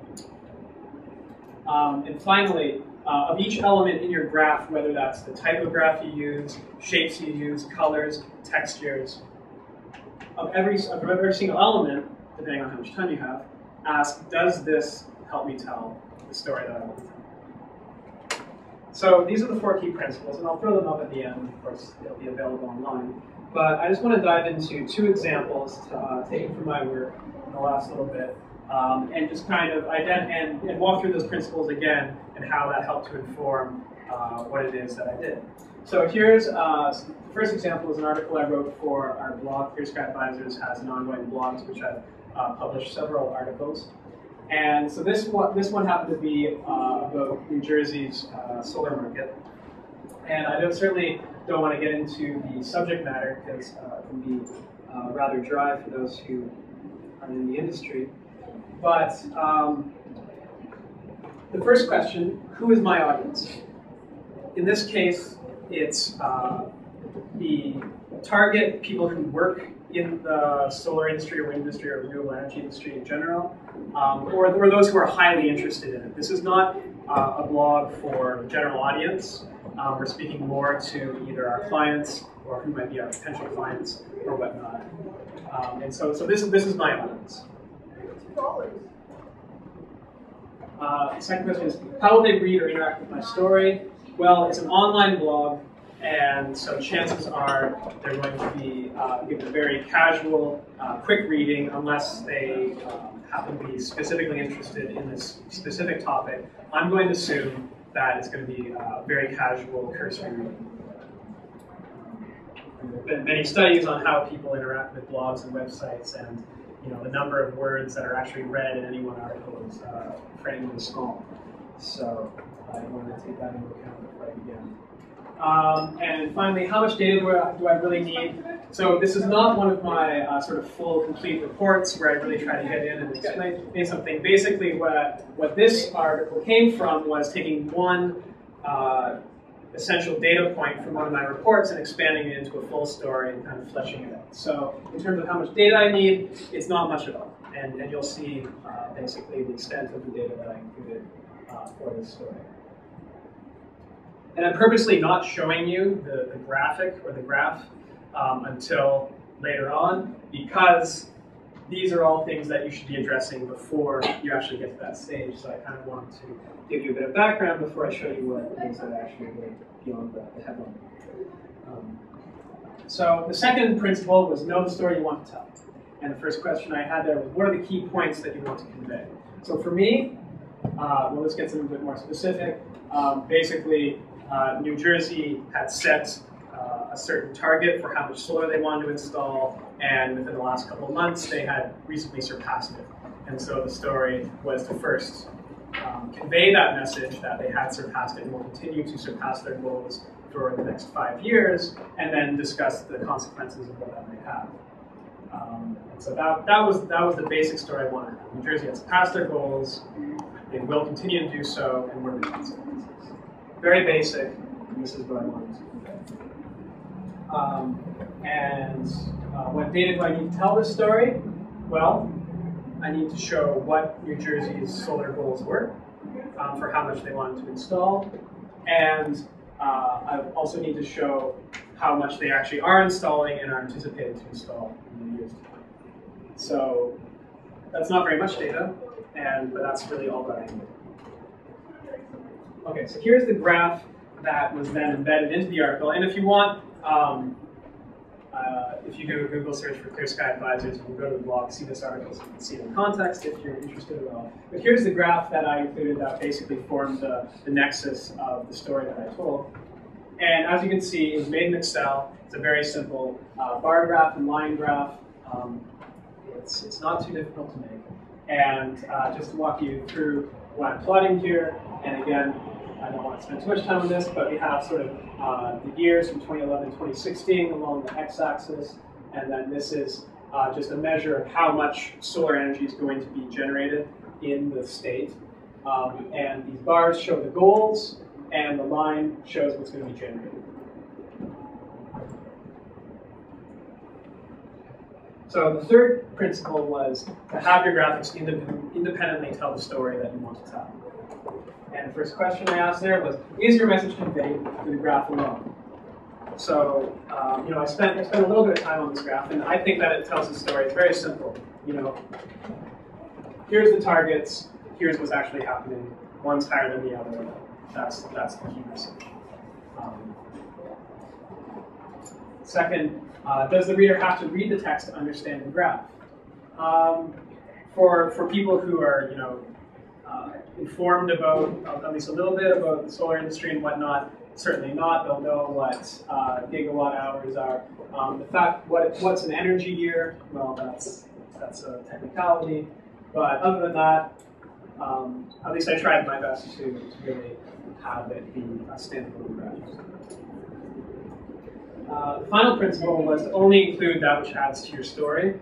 And finally, of each element in your graph, whether that's the type of graph you use, shapes you use, colors, textures, of every single element, depending on how much time you have, ask, does this help me tell the story that I want to tell? So these are the 4 key principles, and I'll throw them up at the end. Of course, they'll be available online. But I just want to dive into 2 examples taken from my work in the last little bit, and just kind of and walk through those principles again and how that helped to inform what it is that I did. So here's the first example is an article I wrote for our blog. Clear Sky Advisors has non-white blogs, which I've published several articles. And so this one happened to be about New Jersey's solar market. And I certainly don't want to get into the subject matter because it can be rather dry for those who are in the industry. But the first question, who is my audience? In this case, it's the target people who work in the solar industry or wind industry or renewable energy industry in general, or those who are highly interested in it. This is not a blog for the general audience. We're speaking more to either our clients or who might be our potential clients or whatnot. And so this is my audience. The second question is, how will they read or interact with my story? Well, it's an online blog, and so chances are they're going to be given a very casual, quick reading unless they happen to be specifically interested in this specific topic. I'm going to assume that it's going to be very casual, cursory reading. There have been many studies on how people interact with blogs and websites, and the number of words that are actually read in any one article is frankly small. So I wanted to take that into account before I begin. And finally, how much data do I really need? So this is not one of my sort of full, complete reports where I really try to get in and explain something. Basically, what this article came from was taking one essential data point from one of my reports and expanding it into a full story and kind of fleshing it out. So in terms of how much data I need, it's not much at all. And you'll see basically the extent of the data that I included for this story. And I'm purposely not showing you the graphic or the graph until later on, because these are all things that you should be addressing before you actually get to that stage. So I kind of want to give you a bit of background before I show you what it is that actually go beyond the headline. So the second principle was know the story you want to tell. And the first question I had there was, what are the key points that you want to convey? So for me, well, let's get some bit more specific. Basically, New Jersey had set a certain target for how much solar they wanted to install, and within the last couple of months, they had recently surpassed it. And so the story was to first convey that message that they had surpassed it and will continue to surpass their goals for the next 5 years, and then discuss the consequences of what that may have. And so that was the basic story I wanted. New Jersey has passed their goals, they will continue to do so, and what are the consequences? Very basic, and this is what I wanted to convey. What data do I need to tell this story? Well, I need to show what New Jersey's solar goals were, for how much they wanted to install, and I also need to show how much they actually are installing and are anticipated to install in the years to come. So that's not very much data, but that's really all that I need. Okay, so here's the graph that was then embedded into the article. And if you want, if you do a Google search for Clear Sky Advisors, you can go to the blog, see this article, so you can see it in context if you're interested at all. But here's the graph that I included that basically formed the nexus of the story that I told. And as you can see, it was made in Excel. It's a very simple bar graph and line graph. It's not too difficult to make. And just to walk you through what I'm plotting here, and again, I don't want to spend too much time on this, but we have sort of the years from 2011 to 2016 along the x-axis, and then this is just a measure of how much solar energy is going to be generated in the state. And these bars show the goals, and the line shows what's going to be generated. So the third principle was to have your graphics independently tell the story that you want to tell. And the first question I asked there was, is your message conveyed through the graph alone? So, I spent a little bit of time on this graph, and I think that it tells the story. It's very simple. Here's the targets. Here's what's actually happening. One's higher than the other. That's the key message. Second, does the reader have to read the text to understand the graph? For people who are, informed about at least a little bit about the solar industry and whatnot, certainly not. They'll know what gigawatt hours are. The fact what's an energy year? Well, that's a technicality. But other than that, at least I tried my best to really have it be a standalone graph. The final principle was to only include that which adds to your story.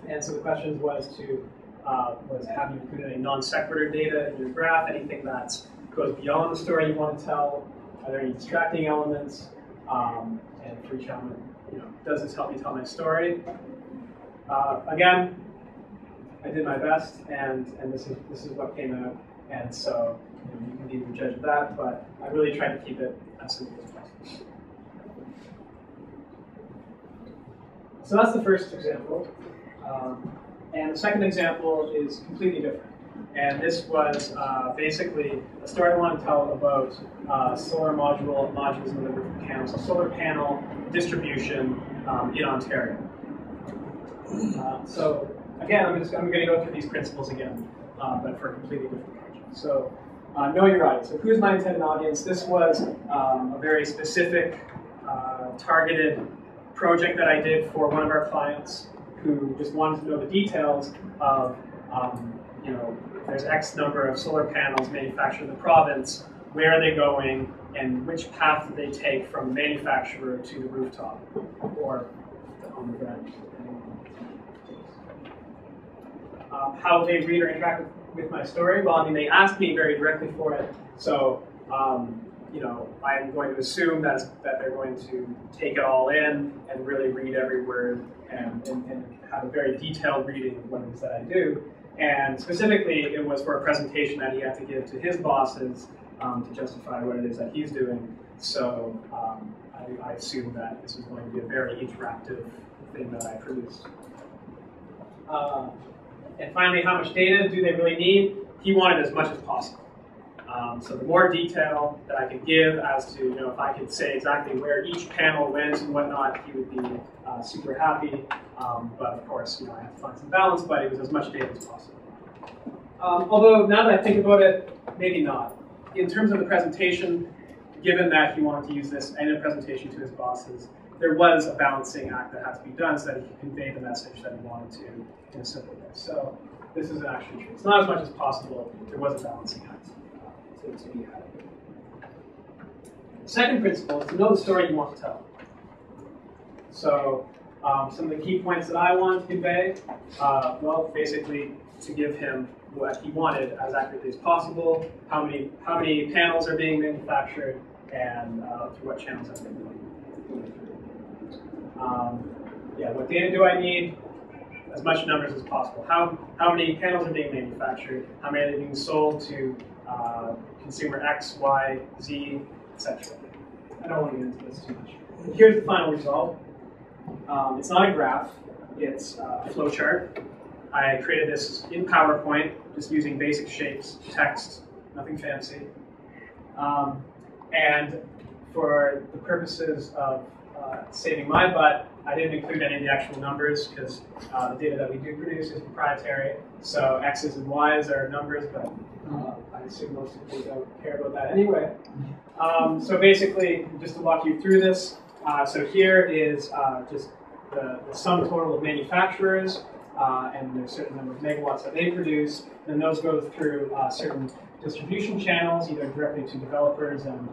And so the question was have you included any non sequitur data in your graph, anything that goes beyond the story you want to tell? Are there any distracting elements? And for each element, does this help me tell my story? Again, I did my best, and this is what came out. And so you can be the judge of that, but I really tried to keep it as simple as possible. So that's the first example. And the second example is completely different. And this was basically a story I want to tell about solar modules in the roof panels, a solar panel distribution in Ontario. So again, I'm going to go through these principles again, but for a completely different project. So know your audience. So who's my intended audience? This was a very specific, targeted project that I did for one of our clients who just wanted to know the details of you know, if there's X number of solar panels manufactured in the province, where are they going, and which path do they take from the manufacturer to the rooftop or on the ground. How they read or interact with my story? Well, I mean, they asked me very directly for it, so you know, I'm going to assume that they're going to take it all in and really read every word and have a very detailed reading of what it is that I do. And specifically, it was for a presentation that he had to give to his bosses to justify what it is that he's doing. So I assumed that this was going to be a very interactive thing that I produced. And finally, how much data do they really need? He wanted as much as possible. So the more detail that I could give as to, you know, if I could say exactly where each panel went and whatnot, he would be super happy. But of course, you know, I have to find some balance, but it was as much data as possible. Although now that I think about it, maybe not. In terms of the presentation, given that he wanted to use this in a presentation to his bosses, there was a balancing act that had to be done so that he could convey the message that he wanted to in a simple way. So this is actually true. It's not as much as possible. There was a balancing act to be had. The second principle is to know the story you want to tell. So some of the key points that I want to convey, well, basically to give him what he wanted as accurately as possible, how many panels are being manufactured, and through what channels are they going. Yeah, what data do I need? As much numbers as possible. How many panels are being manufactured? How many are being sold to consumer X, Y, Z, etc. I don't want to get into this too much. Here's the final result. It's not a graph. It's a flowchart. I created this in PowerPoint, just using basic shapes, text, nothing fancy. And for the purposes of saving my butt, I didn't include any of the actual numbers because the data that we do produce is proprietary. So X's and Y's are numbers, but I assume most people don't care about that anyway. So basically, just to walk you through this, so here is just the sum total of manufacturers, and there's a certain number of megawatts that they produce. Then those go through certain distribution channels, either directly to developers and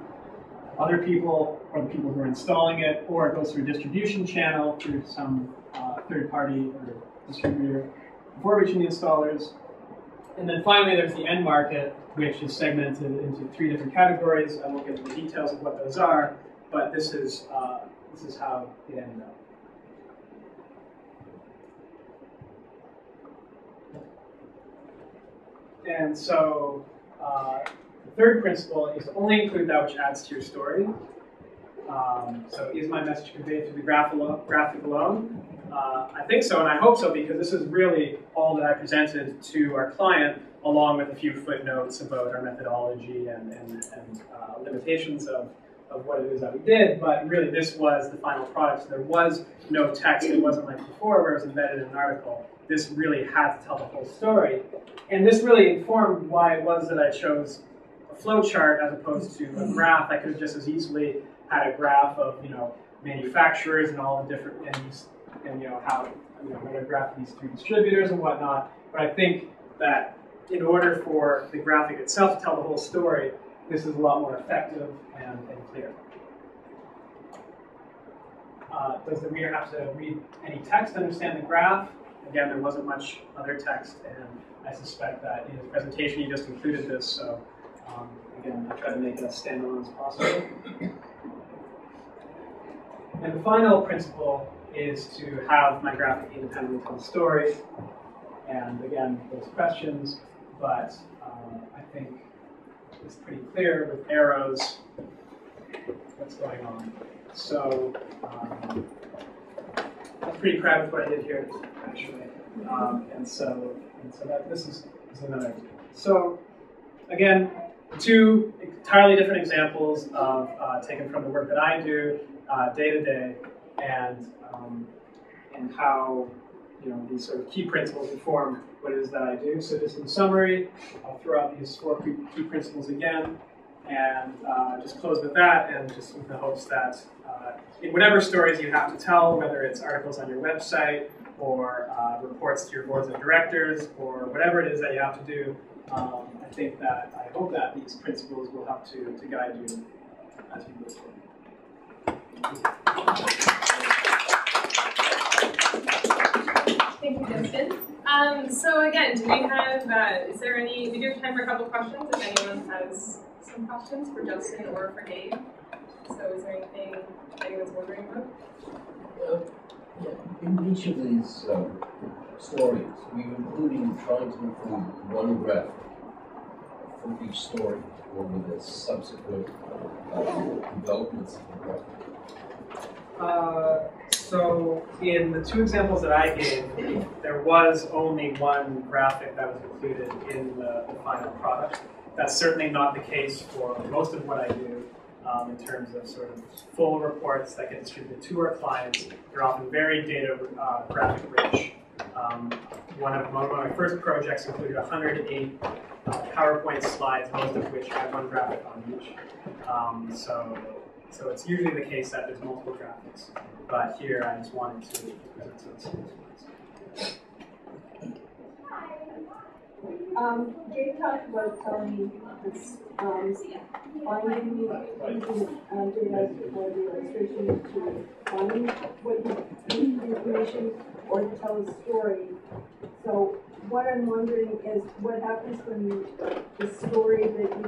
other people, or the people who are installing it, or it goes through a distribution channel through some third party or distributor before reaching the installers. And then finally, there's the end market, which is segmented into 3 different categories. I won't get into the details of what those are, but this is how it ended up. And so the third principle is to only include that which adds to your story. So is my message conveyed through the graphic alone? I think so, and I hope so, because this is really all that I presented to our client, along with a few footnotes about our methodology and limitations of what it is that we did. But really, this was the final product. So there was no text. It wasn't like before, where it was embedded in an article. This really had to tell the whole story. And this really informed why it was that I chose a flowchart as opposed to a graph. I could have just as easily had a graph of, you know, manufacturers and all the different and you know how, you know, I'm going to graph these 3 distributors and whatnot. But I think that in order for the graphic itself to tell the whole story, this is a lot more effective and clear. Does the reader have to read any text to understand the graph? Again, there wasn't much other text, and I suspect that in his presentation he just included this, so again, I tried to make it as standalone as possible. And the final principle is to have my graphic independently tell the story. And again, there's questions, but I think it's pretty clear with arrows what's going on. So I'm pretty proud of what I did here, actually. And so that this is another. So again, 2 entirely different examples of taken from the work that I do day to day, and how, you know, these sort of key principles inform what it is that I do. So just in summary, I'll throw out these 4 key principles again, and just close with that, and just with the hopes that in whatever stories you have to tell, whether it's articles on your website or reports to your boards of directors, or whatever it is that you have to do. I hope that these principles will help to guide you as you move forward. Thank you, Justin. So again, do we have, we do have time for a couple questions if anyone has some questions for Justin or for Dave. So is there anything anyone's wondering about? In each of these stories, we're trying to include one graphic for each story over the subsequent developments of the graphic. So in the two examples that I gave, there was only one graphic that was included in the final product. That's certainly not the case for most of what I do in terms of sort of full reports that get distributed to our clients. They're often very data graphic rich. One of my first projects included 108 PowerPoint slides, most of which had one graphic on each. So it's usually the case that there's multiple graphics, but here I just wanted to present some slides. Jay talked about telling this finding using data for the illustration to find what you need information or to tell a story. So what I'm wondering is what happens when the story that you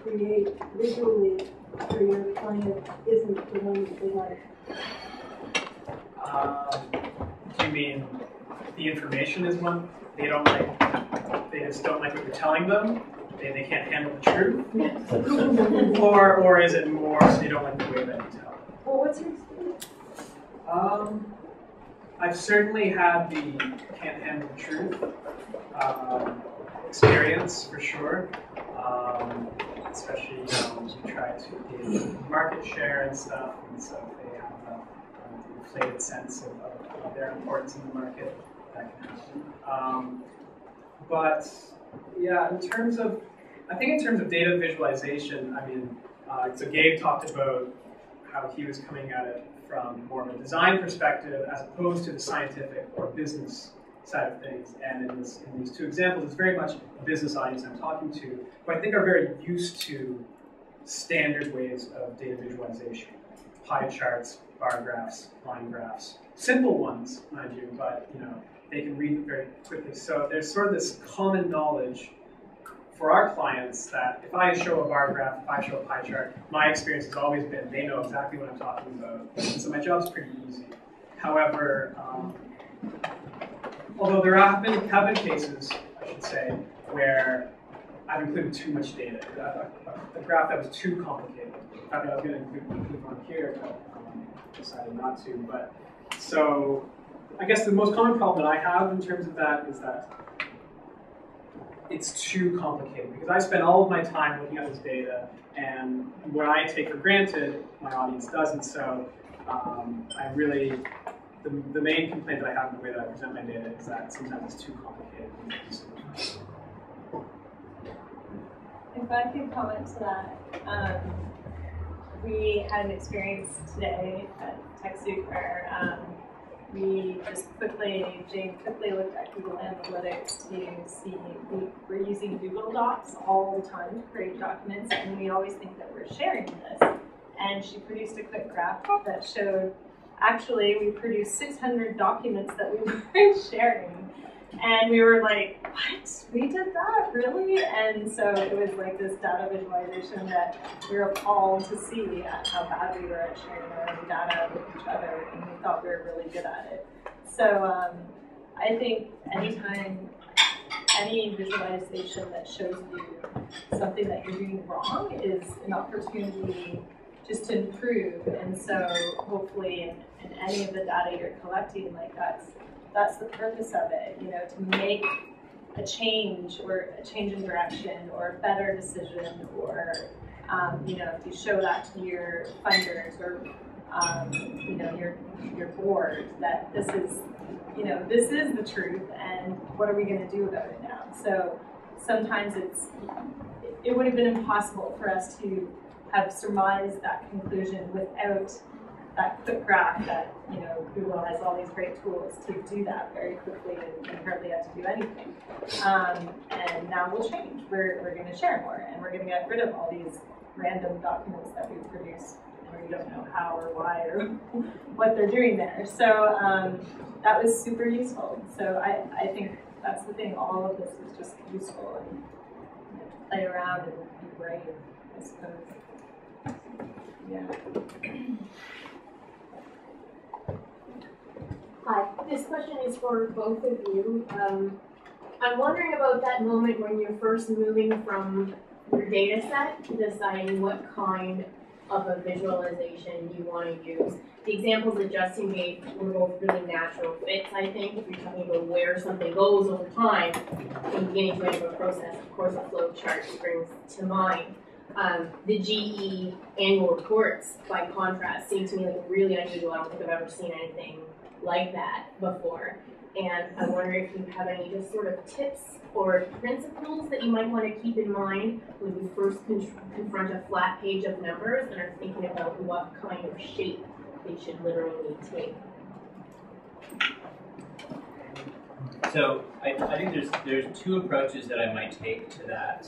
create visually for your client isn't the one that they like? Do you mean the information is one they don't like? They just don't like what you're telling them? They can't handle the truth? or is it more so you don't like the way that you tell it? Well, what's your experience? I've certainly had the can't handle the truth experience for sure. Especially when you try to gauge market share and stuff, and so if they have an inflated sense of their importance in the market, that can happen. But yeah, in terms of data visualization, I mean, so Gabe talked about how he was coming at it from more of a design perspective as opposed to the scientific or business side of things. And in these two examples, it's very much a business audience I'm talking to, who I think are very used to standard ways of data visualization. Pie charts, bar graphs, line graphs. Simple ones, mind you, but they can read them very quickly. So there's sort of this common knowledge for our clients that if I show a bar graph, if I show a pie chart, my experience has always been they know exactly what I'm talking about. And so my job's pretty easy. However, although there have been cases, I should say, where I've included too much data. A graph that was too complicated. I mean, I was going to include one here, but decided not to. But so I guess the most common problem that I have in terms of that is that it's too complicated because I spend all of my time looking at this data, and what I take for granted, my audience doesn't. So I really, the main complaint that I have in the way that I present my data is that sometimes it's too complicated. If I could comment to that, we had an experience today at TechSoup where Jane quickly looked at Google Analytics to see, we're using Google Docs all the time to create documents, and we always think that we're sharing this. And she produced a quick graph that showed, actually, we produced 600 documents that we weren't sharing. And we were like, what? We did that? Really? And so it was like this data visualization that we were appalled to see at how bad we were at sharing our own data with each other, and we thought we were really good at it. So I think anytime, any visualization that shows you something that you're doing wrong is an opportunity just to improve. And so hopefully in any of the data you're collecting, like that's the purpose of it, to make a change or a change in direction or a better decision, or if you show that to your funders or your board that this is the truth, and what are we going to do about it now? So sometimes it would have been impossible for us to have surmised that conclusion without that quick graph that, you know, Google has all these great tools to do that very quickly and hardly have to do anything. And now will change. We're going to share more, and we're going to get rid of all these random documents that we produce where you don't know how or why or what they're doing there. So that was super useful. So I think that's the thing. All of this is just useful, and you know, to play around and be brave, I suppose. Yeah. Hi, this question is for both of you. I'm wondering about that moment when you're first moving from your data set to deciding what kind of a visualization you want to use. The examples that Justin gave were both really natural fits, I think. If you're talking about where something goes over time, from beginning to end of a process, of course a flow chart springs to mind. The GE annual reports, by contrast, seem to me like really unusual. I don't think I've ever seen anything like that before. And I wonder if you have any just sort of tips or principles that you might want to keep in mind when you first confront a flat page of numbers and are thinking about what kind of shape they should literally take. So I think there's two approaches that I might take to that.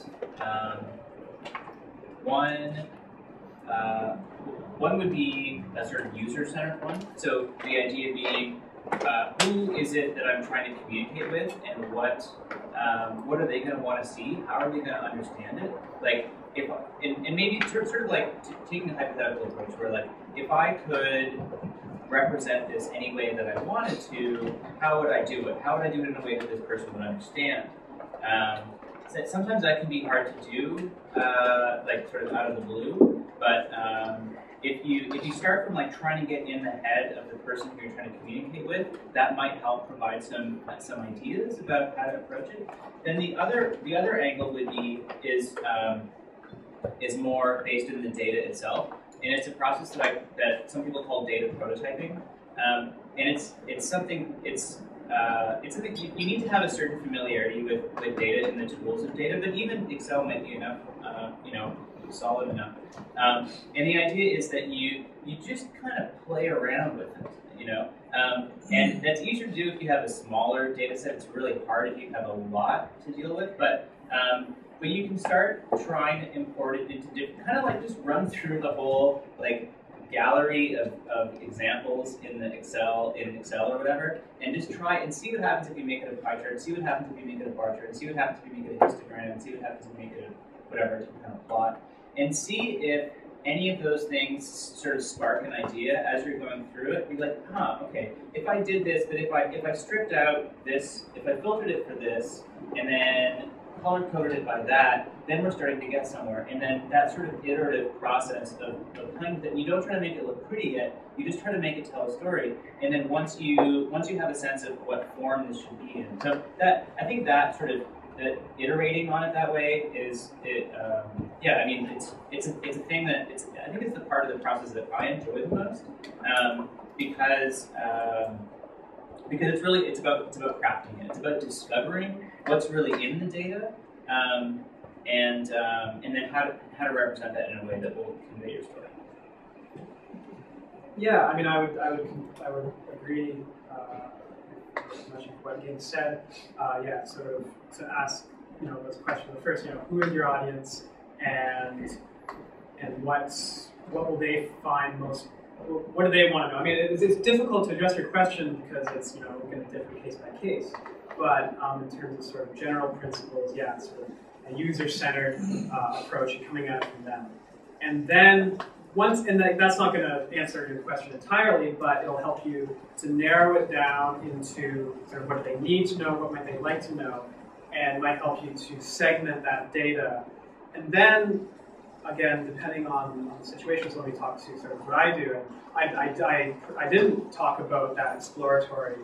One would be a sort of user-centered one. So the idea being, who is it that I'm trying to communicate with, and what are they going to want to see? How are they going to understand it? Like, and maybe sort of like taking a hypothetical approach where, like, if I could represent this any way that I wanted to, how would I do it? How would I do it in a way that this person would understand? So sometimes that can be hard to do, like sort of out of the blue. But if you start from like trying to get in the head of the person who you're trying to communicate with, that might help provide some ideas about how to approach it. Then the other angle would be is more based in the data itself, and it's a process that some people call data prototyping, and it's something you need to have a certain familiarity with data and the tools of data, but even Excel might be enough, solid enough. And the idea is that you just kind of play around with it, and that's easier to do if you have a smaller data set. It's really hard if you have a lot to deal with, but you can start trying to import it into different, kind of like just run through the whole like gallery of examples in Excel or whatever, and just try and see what happens if you make it a pie chart, see what happens if you make it a bar chart, see what happens if you make it a histogram, and see what happens if you make it a whatever some kind of plot, and see if any of those things sort of spark an idea as you're going through it. Be like, okay, if I did this, but if I stripped out this, if I filtered it for this, and then color coded it by that, then we're starting to get somewhere. And then that sort of iterative process of playing with it, you don't try to make it look pretty yet, you just try to make it tell a story. And then once you have a sense of what form this should be in. So I think that sort of iterating on it that way is it's a thing that I think it's the part of the process that I enjoy the most, because it's about crafting it. It's about discovering what's really in the data, and then how to represent that in a way that will convey your story. Yeah, I mean, I would agree with much of what Ging said. Sort of to ask, those questions. The first, who is your audience, and what will they find most? What do they want to know? I mean, it's difficult to address your question because it's going to differ case by case. But in terms of sort of general principles, it's sort of a user-centered approach and coming at it from them. And then that's not going to answer your question entirely, but it'll help you to narrow it down into sort of what they need to know, what might they like to know, and might help you to segment that data. And then, again, depending on the situations when we talk to sort of what I do, and I didn't talk about that exploratory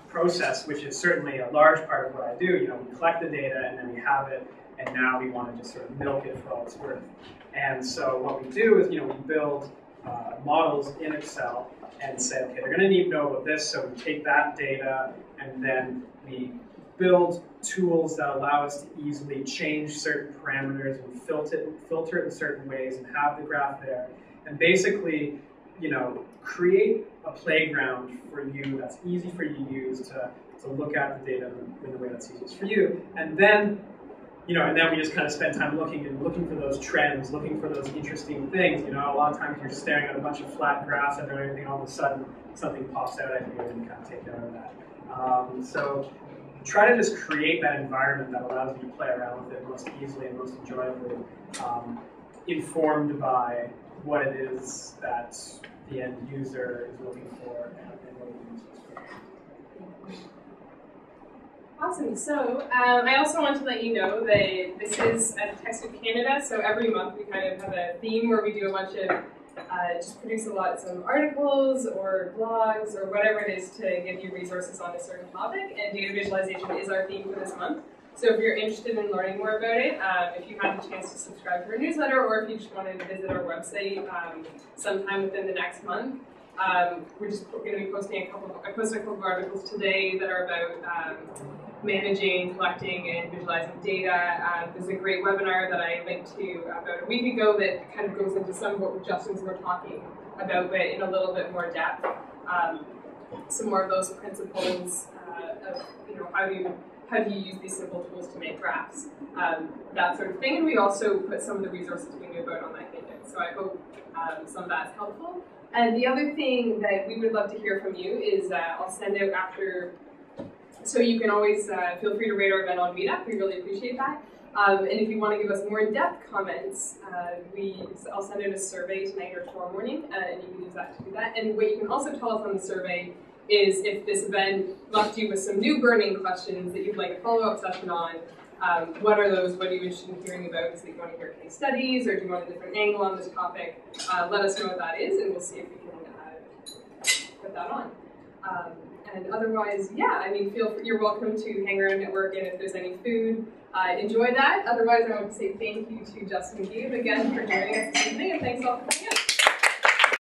process, which is certainly a large part of what I do. We collect the data and then we have it, and now we want to just sort of milk it for all it's worth. And so what we do is, we build models in Excel and say, okay, they're going to need to know about this, so we take that data and then we build tools that allow us to easily change certain parameters and filter it in certain ways and have the graph there. And basically, create a playground for you that's easy for you to use to look at the data in the way that's easiest for you. And then, and then we just kind of spend time looking for those trends, looking for those interesting things. A lot of times you're staring at a bunch of flat graphs and everything, all of a sudden something pops out at you and you kind of take note of that. So try to just create that environment that allows you to play around with it most easily and most enjoyably, informed by what it is that the end user is looking for and what it uses for. Awesome. So I also want to let you know that this is at TechSoup Canada. So every month we kind of have a theme where we do a bunch of just produce some articles or blogs or whatever it is to give you resources on a certain topic. And data visualization is our theme for this month. So if you're interested in learning more about it, if you have the chance to subscribe to our newsletter, or if you just wanted to visit our website sometime within the next month, we're just going to be posting I posted a couple of articles today that are about managing, collecting, and visualizing data. There's a great webinar that I linked to about a week ago that kind of goes into some of what Justin's were talking about, but in a little bit more depth. Some more of those principles of how do you use these simple tools to make graphs, that sort of thing. And we also put some of the resources we knew about on that Kingdom. So I hope some of that's helpful. And the other thing that we would love to hear from you is I'll send out after, so you can always feel free to rate our event on Meetup. We really appreciate that. And if you want to give us more in-depth comments, I'll send out a survey tonight or tomorrow morning, and you can use that to do that. And what you can also tell us on the survey is if this event left you with some new burning questions that you'd like a follow-up session on. What are those? What are you interested in hearing about? Is it you want to hear case studies, or do you want a different angle on this topic? Let us know what that is, and we'll see if we can put that on. And otherwise, yeah, I mean, you're welcome to hang around, network, and if there's any food, enjoy that. Otherwise, I want to say thank you to Justin and Gabe again for joining us this evening, and thanks all for coming out.